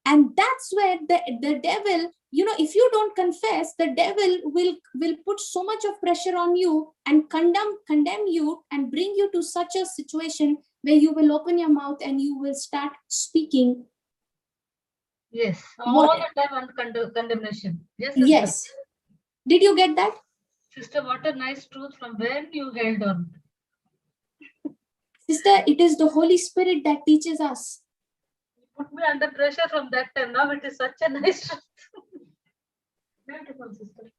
And that's where the devil, if you don't confess, the devil will put so much of pressure on you and condemn you and bring you to such a situation where you will open your mouth and you will start speaking.
Yes, all the time on condemnation. Yes, sister.
Yes. Did you get that?
Sister, what a nice truth from when you held on.
Sister, it is the Holy Spirit that teaches us.
You put me under pressure from that time. Now it is such a nice truth. Beautiful, sister.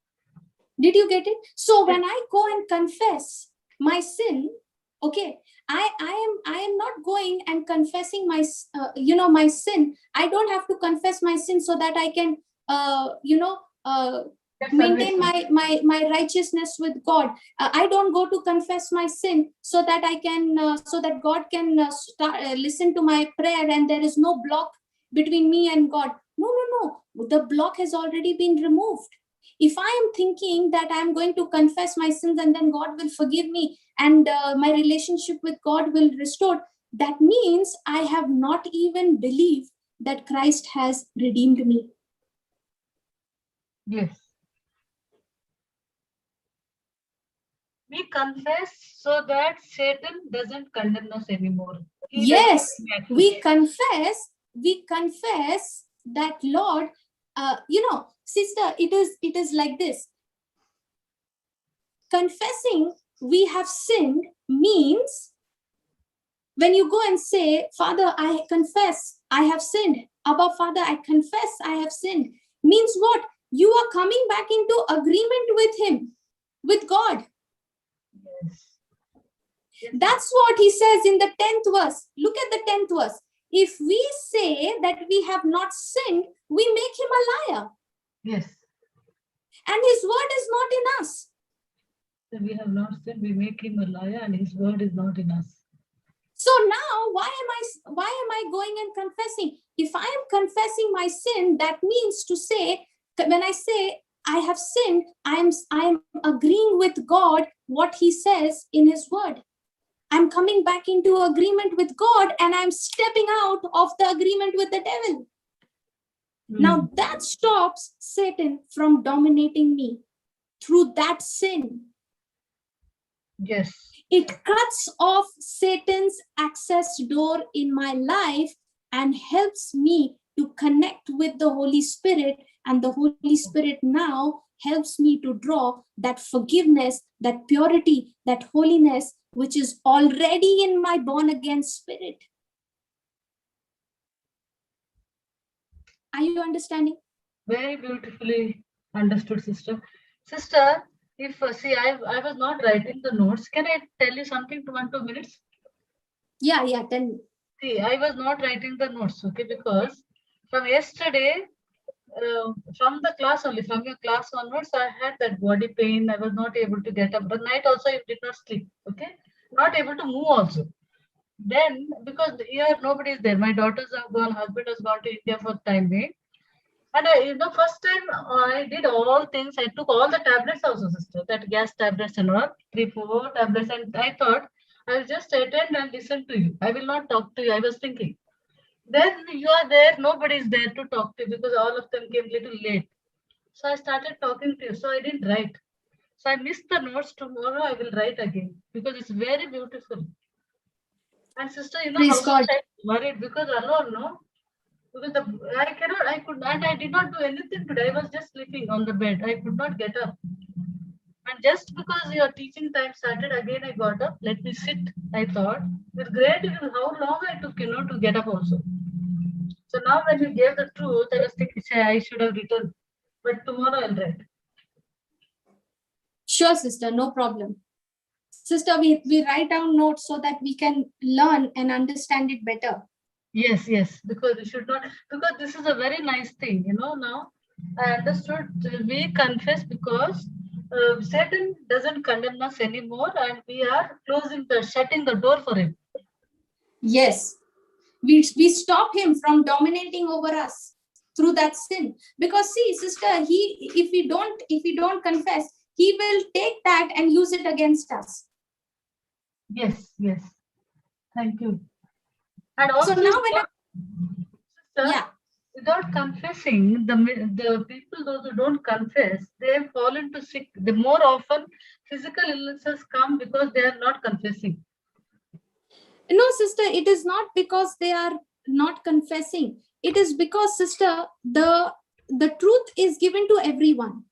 Did you get it? So when I go and confess my sin, okay, I am not going and confessing my my sin. I don't have to confess my sin so that I can maintain my righteousness with God. I don't go to confess my sin so that I can so that God can listen to my prayer and there is no block between me and God. No. The block has already been removed. If I am thinking that I am going to confess my sins and then God will forgive me and my relationship with God will restore, that means I have not even believed that Christ has redeemed me.
Yes. We confess so that Satan doesn't condemn us anymore.
Yes, we confess that, Lord, sister, it is like this. Confessing we have sinned means when you go and say, Father, I confess I have sinned. Abba, Father, I confess I have sinned. Means what? You are coming back into agreement with him, with God.
Yes.
That's what he says in the 10th verse. Look at the 10th verse. If we say that we have not sinned, we make him a liar.
Yes.
And his word is not in us.
So we have not sinned, we make him a liar and his word is not in us.
So now why am I going and confessing? If I am confessing my sin, that means to say, when I say I have sinned, I am agreeing with God what he says in his word. I'm coming back into agreement with God and I'm stepping out of the agreement with the devil. Now that stops Satan from dominating me through that sin.
Yes.
It cuts off Satan's access door in my life and helps me to connect with the Holy Spirit. And the Holy Spirit now helps me to draw that forgiveness, that purity, that holiness, which is already in my born again spirit. Are you understanding?
Very beautifully understood, sister. Sister, if I was not writing the notes, can I tell you something to 2 minutes?
Yeah, tell me.
See, I was not writing the notes, okay, because from yesterday, from the class only, from your class onwards, I had that body pain. I was not able to get up. But night also, I did not sleep, okay, not able to move also. Then, because here nobody is there, my daughters have gone, husband has gone to India for time being. And first time I did all things. I took all the tablets also, sister, that gas tablets and all, 3-4 tablets. And I thought I will just attend and listen to you. I will not talk to you. I was thinking. Then you are there, nobody is there to talk to you because all of them came little late. So I started talking to you. So I didn't write. So I missed the notes. Tomorrow I will write again because it's very beautiful. And sister,
Praise
how much
God.
I worried because alone, no? Because I did not do anything today. I was just sleeping on the bed. I could not get up. And just because your teaching time started, again I got up. Let me sit, I thought. With great, how long I took, to get up also. So now when you gave the truth, I was thinking, I should have written. But tomorrow I'll write.
Sure, sister, no problem. Sister, we write down notes so that we can learn and understand it better.
Yes, because we should not, because this is a very nice thing, now I understood. We confess because Satan doesn't condemn us anymore and we are shutting the door for him.
Yes, we stop him from dominating over us. through that sin. Because see, sister, if we don't confess, he will take that and use it against us.
Yes, yes. Thank you. And also,
So now when
sister, without confessing, the people, those who don't confess, they fall into sick. The more often physical illnesses come because they are not confessing.
No, sister, it is not because they are not confessing. It is because, sister, the truth is given to everyone.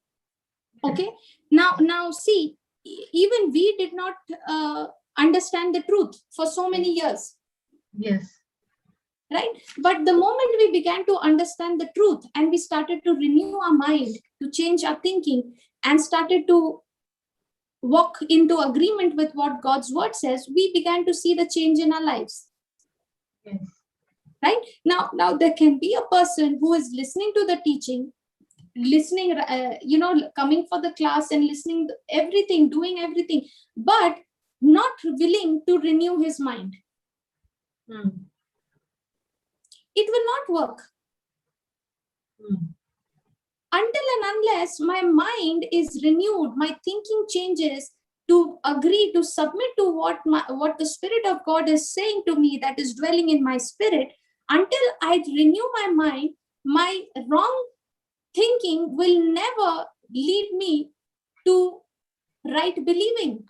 Okay. Now see, even we did not understand the truth for so many years.
Yes.
Right? But the moment we began to understand the truth and we started to renew our mind, to change our thinking, and started to walk into agreement with what God's word says, we began to see the change in our lives.
Yes.
Right? Now there can be a person who is listening to the teaching, listening, coming for the class and listening everything, doing everything, but not willing to renew his mind. It will not work. Until and unless my mind is renewed, my thinking changes to agree, to submit to what the Spirit of God is saying to me, that is dwelling in my spirit, until I renew my mind, my wrong thinking will never lead me to right believing.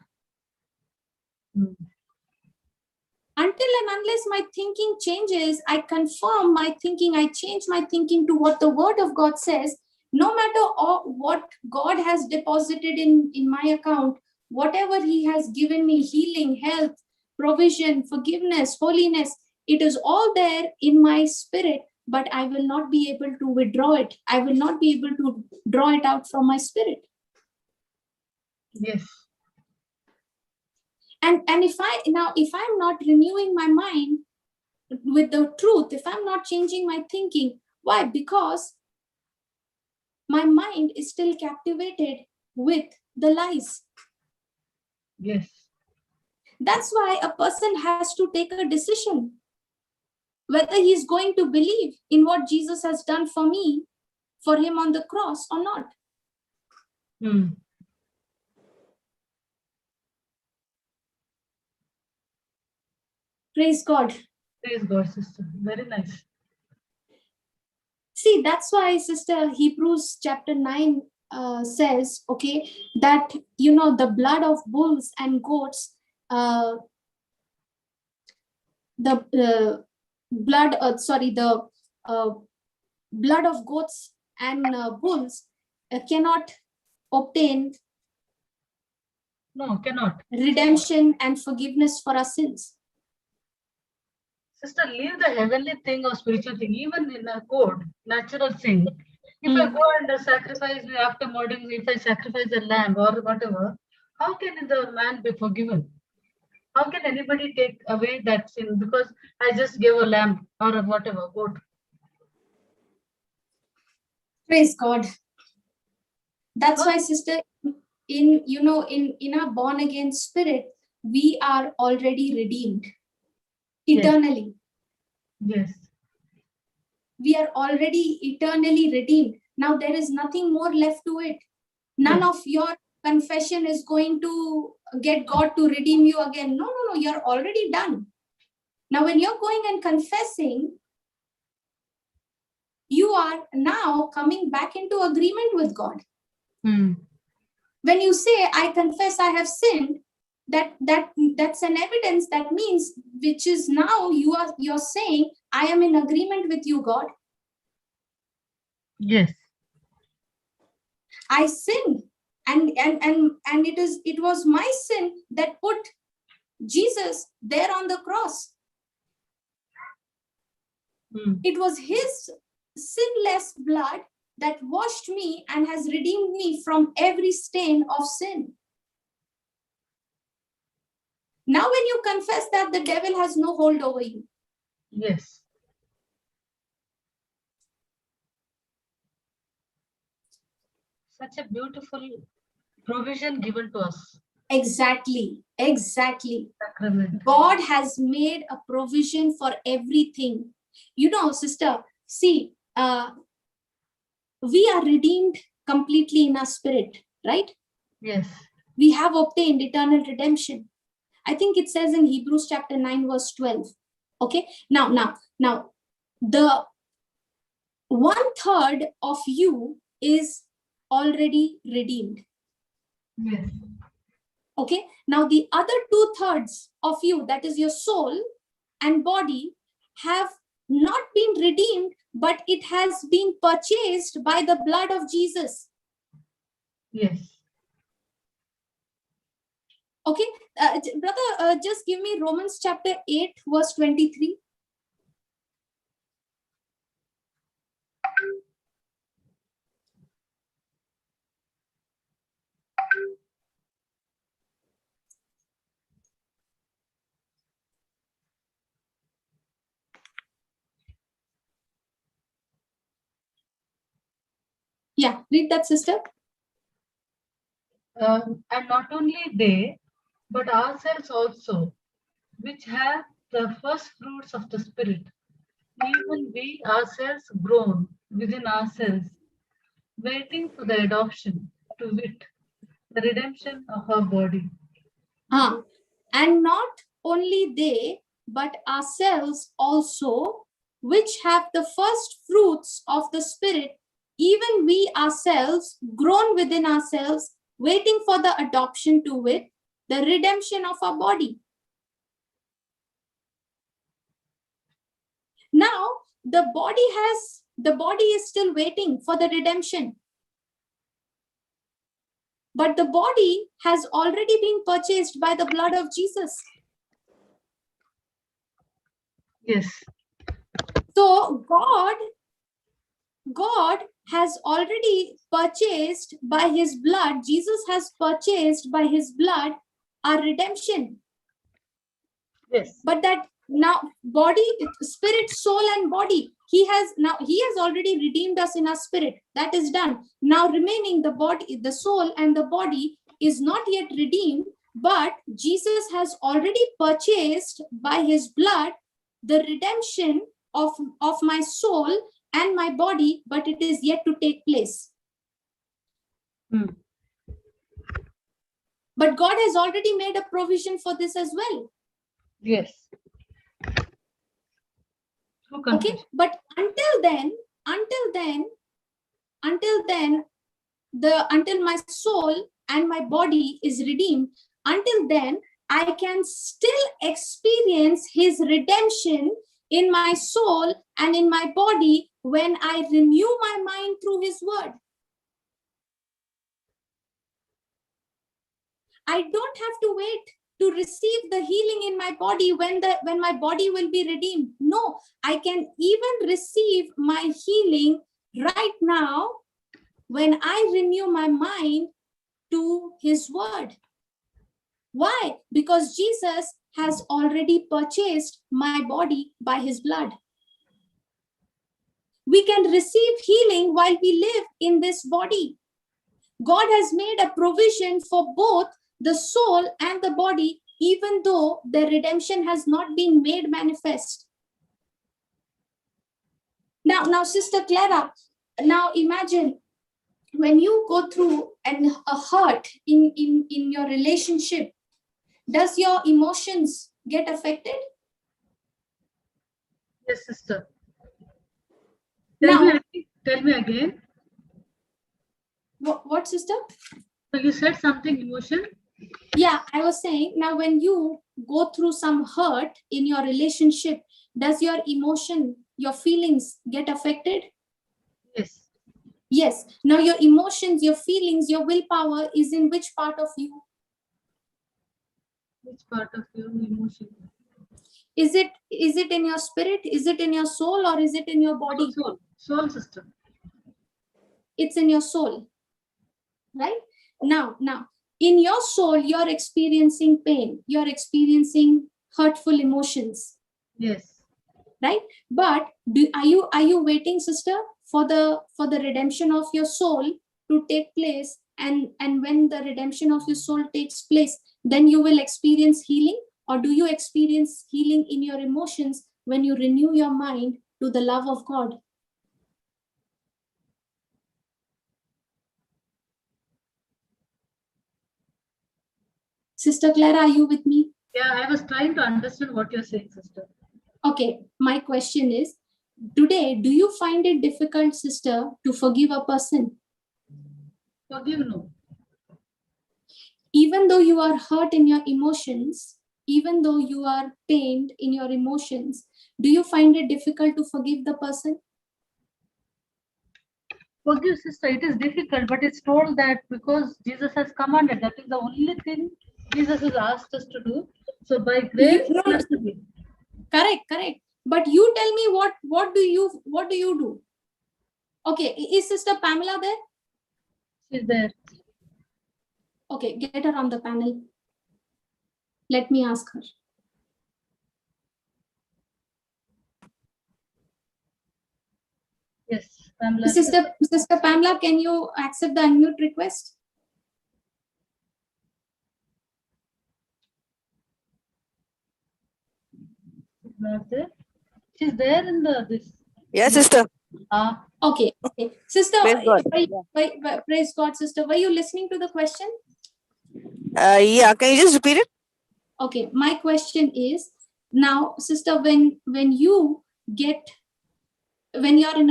Until and unless my thinking changes, I confirm my thinking, I change my thinking to what the word of God says, no matter what God has deposited in my account, whatever he has given me, healing, health, provision, forgiveness, holiness, it is all there in my spirit, but I will not be able to withdraw it. I will not be able to draw it out from my spirit.
Yes.
And if I'm not renewing my mind with the truth, if I'm not changing my thinking, why? Because my mind is still captivated with the lies.
Yes.
That's why a person has to take a decision whether he's going to believe in what Jesus has done for me, for him on the cross, or not. Praise God.
Praise God, sister. Very nice.
See, that's why, sister, Hebrews chapter 9 says, okay, that, the blood of bulls and goats, the blood of goats and bulls cannot obtain redemption and forgiveness for our sins.
Sister, leave the heavenly thing or spiritual thing, even in a code, natural thing. If I go and sacrifice after murdering, if I sacrifice a lamb or whatever, how can the man be forgiven? How can anybody take away that sin because I just gave a lamb or a whatever, goat?
Praise God. That's why, sister, in our born again spirit, we are already redeemed eternally.
Yes.
We are already eternally redeemed. Now there is nothing more left to it. None of your confession is going to get God to redeem you again. No, you're already done. Now, when you're going and confessing, you are now coming back into agreement with God. When you say, I confess I have sinned, that's an evidence. That means, which is now you're saying, I am in agreement with you, God.
Yes.
I sinned, and it was my sin that put Jesus there on the cross. It was his sinless blood that washed me and has redeemed me from every stain of sin. Now, when you confess that, the devil has no hold over you.
Yes. Such a beautiful provision given to us.
Exactly.
Sacrament.
God has made a provision for everything. Sister, see, we are redeemed completely in our spirit, right?
Yes.
We have obtained eternal redemption. I think it says in Hebrews chapter 9, verse 12. Okay, now, the 1/3 of you is already redeemed.
Yes.
Okay, now the other 2/3 of you, that is your soul and body, have not been redeemed, but it has been purchased by the blood of Jesus.
Yes.
Okay, brother, just give me Romans chapter 8, verse 23. Yeah, read that, sister.
And not only they, but ourselves also, which have the first fruits of the Spirit, even we ourselves groan within ourselves, waiting for the adoption, to wit, the redemption of our body.
And not only they, but ourselves also, which have the first fruits of the Spirit, even we ourselves groan within ourselves, waiting for the adoption, to wit, the redemption of our body. Now, the body is still waiting for the redemption. But the body has already been purchased by the blood of Jesus.
Yes.
So God has already purchased by his blood, Jesus has purchased by his blood our redemption.
Yes.
But that now body, spirit, soul, and body, he has already redeemed us in our spirit. That is done. Now remaining the body, the soul, and the body is not yet redeemed, but Jesus has already purchased by his blood the redemption of my soul and my body, but it is yet to take place. But God has already made a provision for this as well.
Yes.
Okay, but until my soul and my body is redeemed, until then I can still experience his redemption in my soul and in my body when I renew my mind through his word. I don't have to wait to receive the healing in my body when my body will be redeemed. No, I can even receive my healing right now when I renew my mind to his word. Why? Because Jesus has already purchased my body by his blood. We can receive healing while we live in this body. God has made a provision for both the soul and the body, even though the redemption has not been made manifest. Now, Sister Clara, now imagine when you go through a hurt in your relationship, does your emotions get affected?
Yes, sister.
Tell
me again.
What, sister?
So you said something emotion?
Yeah, I was saying, now when you go through some hurt in your relationship, does your emotion, your feelings get affected?
Yes.
Yes. Now your emotions, your feelings, your willpower is in which part of you?
Which part of your emotion?
Is it in your spirit? Is it in your soul, or is it in your body?
Soul system.
It's in your soul, right? Now, in your soul, you're experiencing pain. You're experiencing hurtful emotions.
Yes.
Right? But are you waiting, sister, for the redemption of your soul to take place? And when the redemption of your soul takes place, then you will experience healing? Or do you experience healing in your emotions when you renew your mind to the love of God? Sister Clara, are you with me?
Yeah, I was trying to understand what you're saying, sister.
Okay, my question is, today, do you find it difficult, sister, to forgive a person?
Forgive, no.
Even though you are hurt in your emotions, even though you are pained in your emotions, do you find it difficult to forgive the person?
Forgive, sister. It is difficult, but it's told that because Jesus has commanded, that is the only thing Jesus has asked us to do. So by grace,
No,
we have to give.
correct. But you tell me what do you do? Okay, is Sister Pamela there?
She's there.
Okay, get her on the panel. Let me ask her.
Yes, Pamela.
Sister Pamela, can you accept the unmute request?
She's not there. She's there in this.
Yes, sister.
Okay. Sister,
Praise God.
Praise God, sister. Were you listening to the question?
Yeah, can you just repeat it?
Okay, my question is, now, sister, when you're in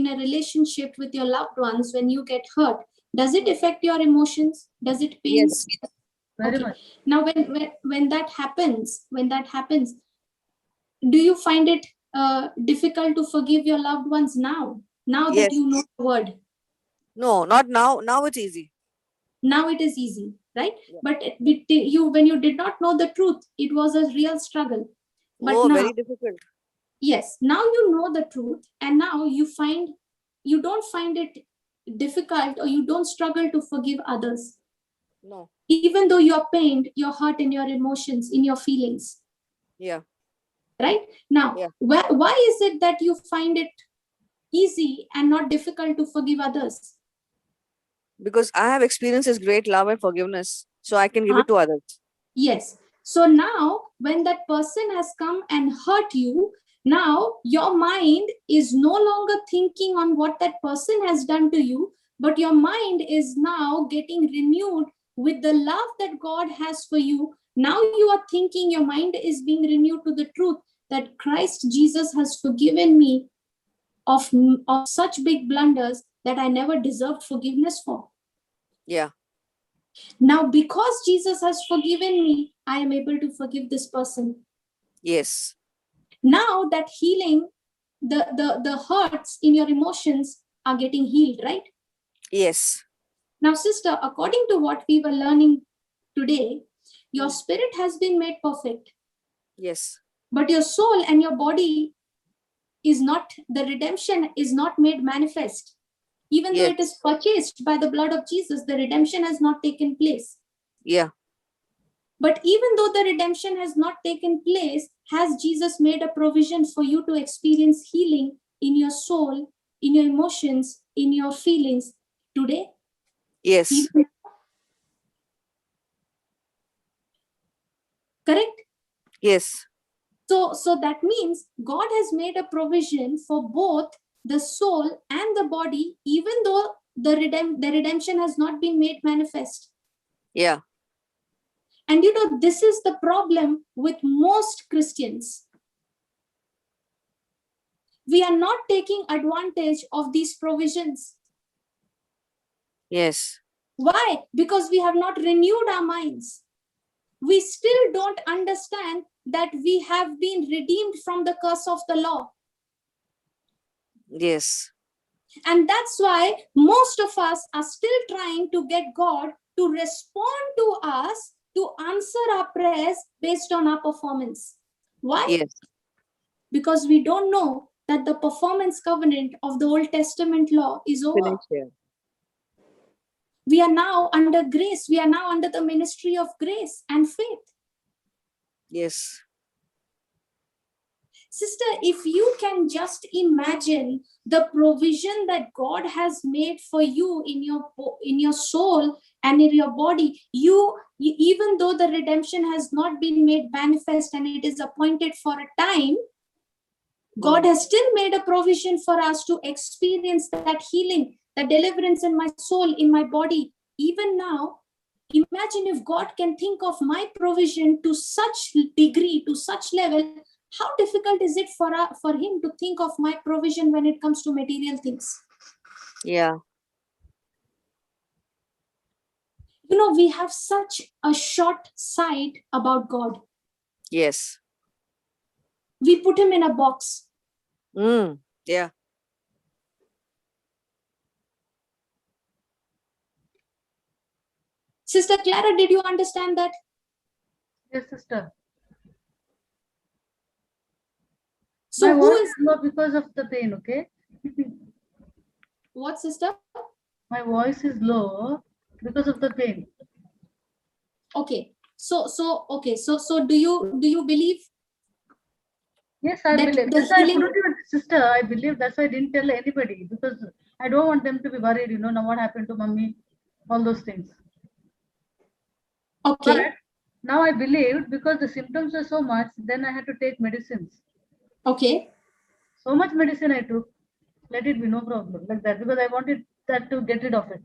a relationship with your loved ones, when you get hurt, does it affect your emotions? Does it pain?
Yes.
Very
Okay.
much.
Now, when that happens, do you find it difficult to forgive your loved ones now? Now that
Yes.
you know the word.
No, not now. Now it's easy.
Now it is easy, right?
Yeah.
But when you did not know the truth, it was a real struggle. But now,
very difficult.
yes, now you know the truth, and now you don't find it difficult, or you don't struggle to forgive others.
No.
Even though you're pained, you're hurt in your emotions, in your feelings.
Yeah.
Right? Now,
Yeah.
why is it that you find it easy and not difficult to forgive others?
Because I have experienced His great love and forgiveness, so I can give it to others.
Yes. So now, when that person has come and hurt you, now your mind is no longer thinking on what that person has done to you, but your mind is now getting renewed with the love that God has for you. Now you are thinking, your mind is being renewed to the truth that Christ Jesus has forgiven me of such big blunders that I never deserved forgiveness for.
Yeah.
Now, because Jesus has forgiven me, I am able to forgive this person.
Yes.
Now that healing, the hurts in your emotions are getting healed, right?
Yes.
Now, sister, according to what we were learning today, your spirit has been made perfect.
Yes.
But your soul and your body is not, the redemption is not made manifest. Even though it is purchased by the blood of Jesus, the redemption has not taken place.
Yeah.
But even though the redemption has not taken place, has Jesus made a provision for you to experience healing in your soul, in your emotions, in your feelings today?
Yes.
Correct?
Yes.
So that means God has made a provision for both the soul and the body, even though the redemption has not been made manifest.
Yeah.
And this is the problem with most Christians. We are not taking advantage of these provisions.
Yes.
Why? Because we have not renewed our minds. We still don't understand that we have been redeemed from the curse of the law.
Yes.
And that's why most of us are still trying to get God to respond to us, to answer our prayers based on our performance. Why?
Yes.
Because we don't know that the performance covenant of the Old Testament law is over.
Finished here.
We are now under grace. We are now under the ministry of grace and faith.
Yes.
Sister, if you can just imagine the provision that God has made for you in your soul and in your body, even though the redemption has not been made manifest and it is appointed for a time, God has still made a provision for us to experience that healing, that deliverance in my soul, in my body, even now, Imagine if God can think of my provision to such degree, to such level, how difficult is it for him to think of my provision when it comes to material things?
Yeah.
You know, we have such a short sight about God.
Yes.
We put him in a box.
Yeah.
Sister Clara, did you understand that?
Yes, sister.
So
My
who
voice
is
is low because of the pain, okay?
what, sister?
My voice is low because of the pain.
Okay. So do you believe?
Yes, I
That
believe.
the
That's why I
healing-
couldn't even, sister, I believe. That's why I didn't tell anybody because I don't want them to be worried, now what happened to mummy, all those things.
Okay.
But now I believed because the symptoms were so much, then I had to take medicines.
Okay.
So much medicine I took, let it be, no problem, like that, because I wanted that to get rid of it.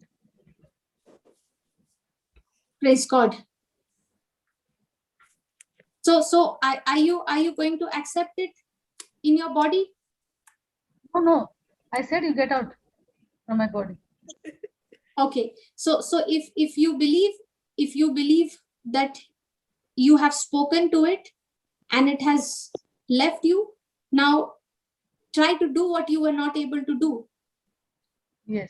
Praise God. So are you going to accept it in your body?
No, I said you get out from my body.
Okay. So if you believe that you have spoken to it and it has left you, now try to do what you were not able to do.
Yes.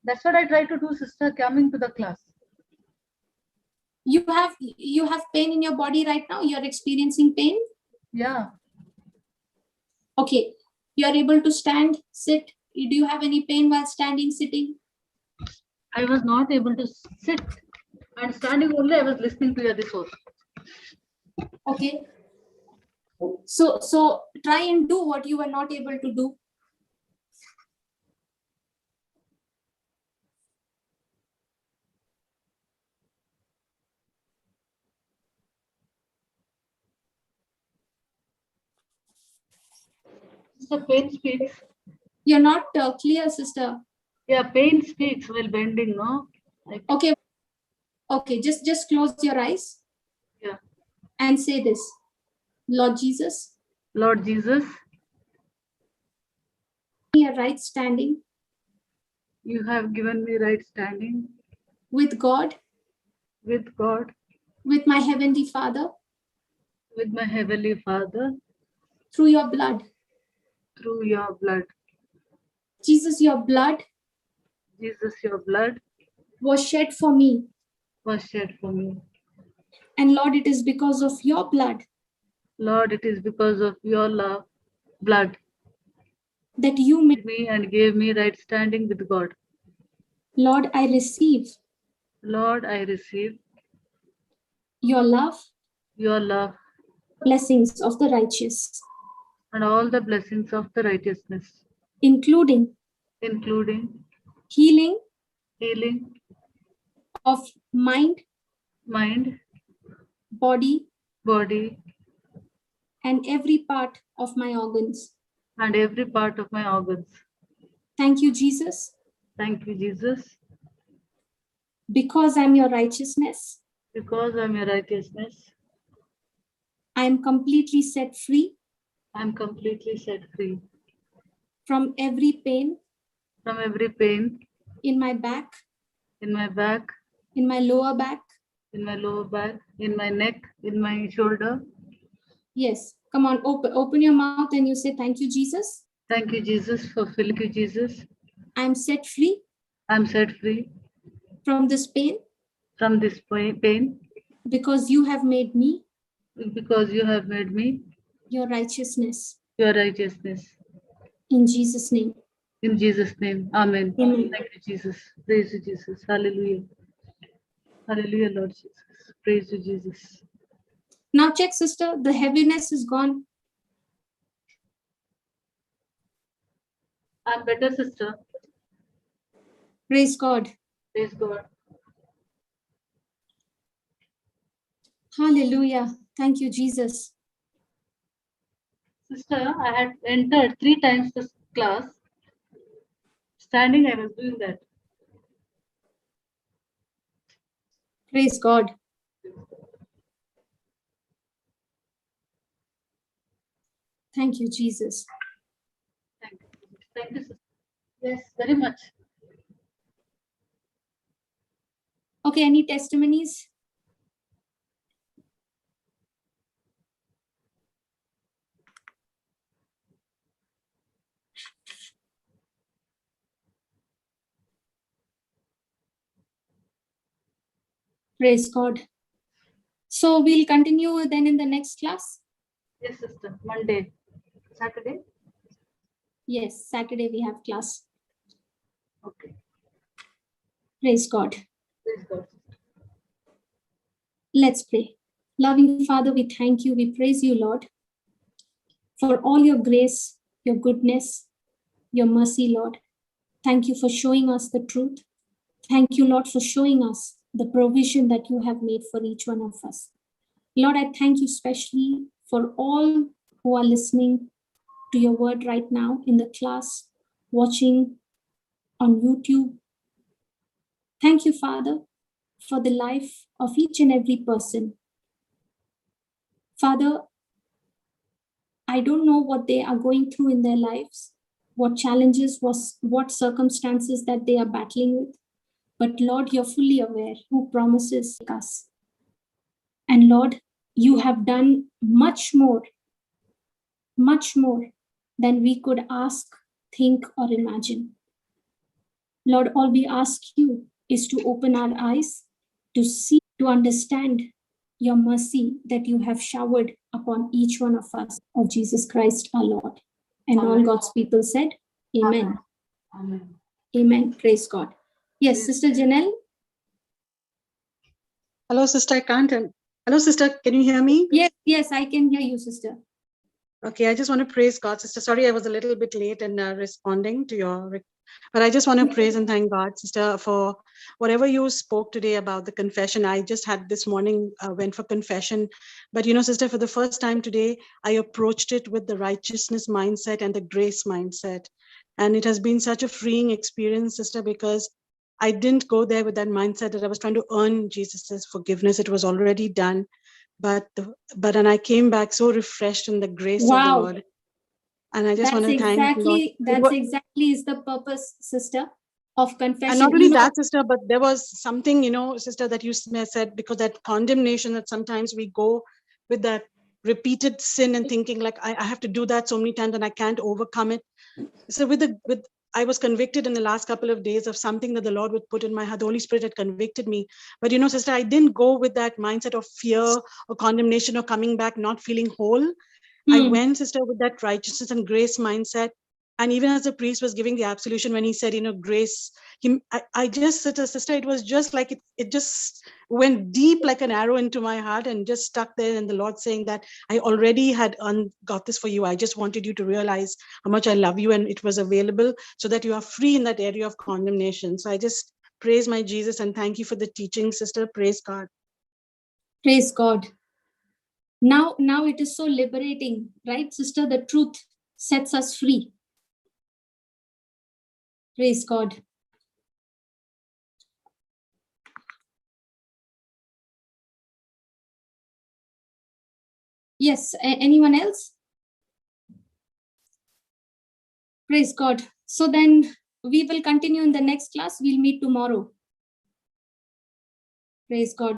That's what I try to do, sister, coming to the class.
You have pain in your body right now? You're experiencing pain?
Yeah.
Okay. You're able to stand, sit. Do you have any pain while standing, sitting?
I was not able to sit and standing only, I was listening to your this whole.
Okay. So try and do what you were not able to do.
The pain speaks.
You're not clear, sister.
Yeah, pain speaks while bending, no? Like,
Okay. Just close your eyes.
yeah.
And say this. Lord Jesus,
Lord Jesus,
me a right standing
you have given me right standing
with God,
with God,
with my heavenly Father,
with my heavenly Father,
through your blood.
through your blood.
Jesus, your blood
Jesus, your blood
was shed for me.
was shed for me.
And Lord, it is because of your blood
Lord, it is because of your love, blood,
that you made
me and gave me right standing with God.
Lord, I receive
Lord, I receive
your love,
your love
blessings of the righteous,
and all the blessings of the righteousness,
including
healing
of mind,
mind,
body,
body,
and every part of my organs.
and every part of my organs.
Thank you, Jesus,
Thank you, Jesus,
because I'm your righteousness.
because I'm your righteousness.
I am completely set free
I'm completely set free
from every pain
from every pain
in my back,
in my back,
in my lower back.
in my lower back, in my neck, in my shoulder.
Yes, come on, open your mouth and you say, thank you, Jesus.
Thank you, Jesus, for filling you, Jesus.
I'm set free
I'm set free
from this pain
from this pain
because you have made me
because you have made me
your righteousness.
your righteousness.
In Jesus' name.
In Jesus' name, Amen.
Amen.
Thank you, Jesus. Praise you, Jesus. Hallelujah. Hallelujah, Lord Jesus. Praise you, Jesus.
Now check, sister, the heaviness is gone.
I'm better, sister.
Praise God.
Praise God.
Hallelujah. Thank you, Jesus.
Sister, I had entered 3 times this class. Standing, I was doing that.
Praise God. Thank you, Jesus.
Thank you. Thank you, sister. Yes, very much.
Okay, any testimonies? Praise God. So we'll continue then in the next class.
Yes, sister. Monday, Saturday.
Yes, Saturday we have class.
Okay.
Praise God.
Praise God.
Let's pray. Loving Father, we thank you. We praise you, Lord, for all your grace, your goodness, your mercy, Lord. Thank you for showing us the truth. Thank you, Lord, for showing us the provision that you have made for each one of us. Lord, I thank you especially for all who are listening to your word right now in the class, watching on YouTube. Thank you, Father, for the life of each and every person. Father, I don't know what they are going through in their lives, what challenges, what circumstances that they are battling with. But Lord, you're fully aware who promises us. And Lord, you have done much more than we could ask, think, or imagine. Lord, all we ask you is to open our eyes to see, to understand your mercy that you have showered upon each one of us, of Jesus Christ our Lord. And all God's people said, Amen.
Amen.
Amen. Praise God. Yes, Sister Janelle?
Hello, sister. I can't. Hello, sister. Can you hear me?
Yes, I can hear you, sister.
Okay, I just want to praise God, sister. Sorry, I was a little bit late in responding to your, but I just want to praise and thank God, sister, for whatever you spoke today about the confession. I just had this morning, went for confession, but sister, for the first time today, I approached it with the righteousness mindset and the grace mindset. And it has been such a freeing experience, sister, because I didn't go there with that mindset that I was trying to earn Jesus's forgiveness. It was already done. But and I came back so refreshed in the grace of the Lord. And I just want to thank the Lord.
That's exactly is the purpose, sister, of confession.
And not only that, sister, but there was something, sister, that you said, because that condemnation that sometimes we go with that repeated sin and thinking like, I have to do that so many times and I can't overcome it. So I was convicted in the last couple of days of something that the Lord would put in my heart. The Holy Spirit had convicted me. But sister, I didn't go with that mindset of fear or condemnation or coming back, not feeling whole. I went, sister, with that righteousness and grace mindset. And even as the priest was giving the absolution, when he said, grace, I just, sister, it was just like it just went deep like an arrow into my heart and just stuck there. And the Lord saying that I already had got this for you. I just wanted you to realize how much I love you, and it was available so that you are free in that area of condemnation. So I just praise my Jesus and thank you for the teaching, sister. Praise God.
Praise God. Now it is so liberating, right, sister? The truth sets us free. Praise God. Yes, anyone else? Praise God. So then we will continue in the next class. We'll meet tomorrow. Praise God.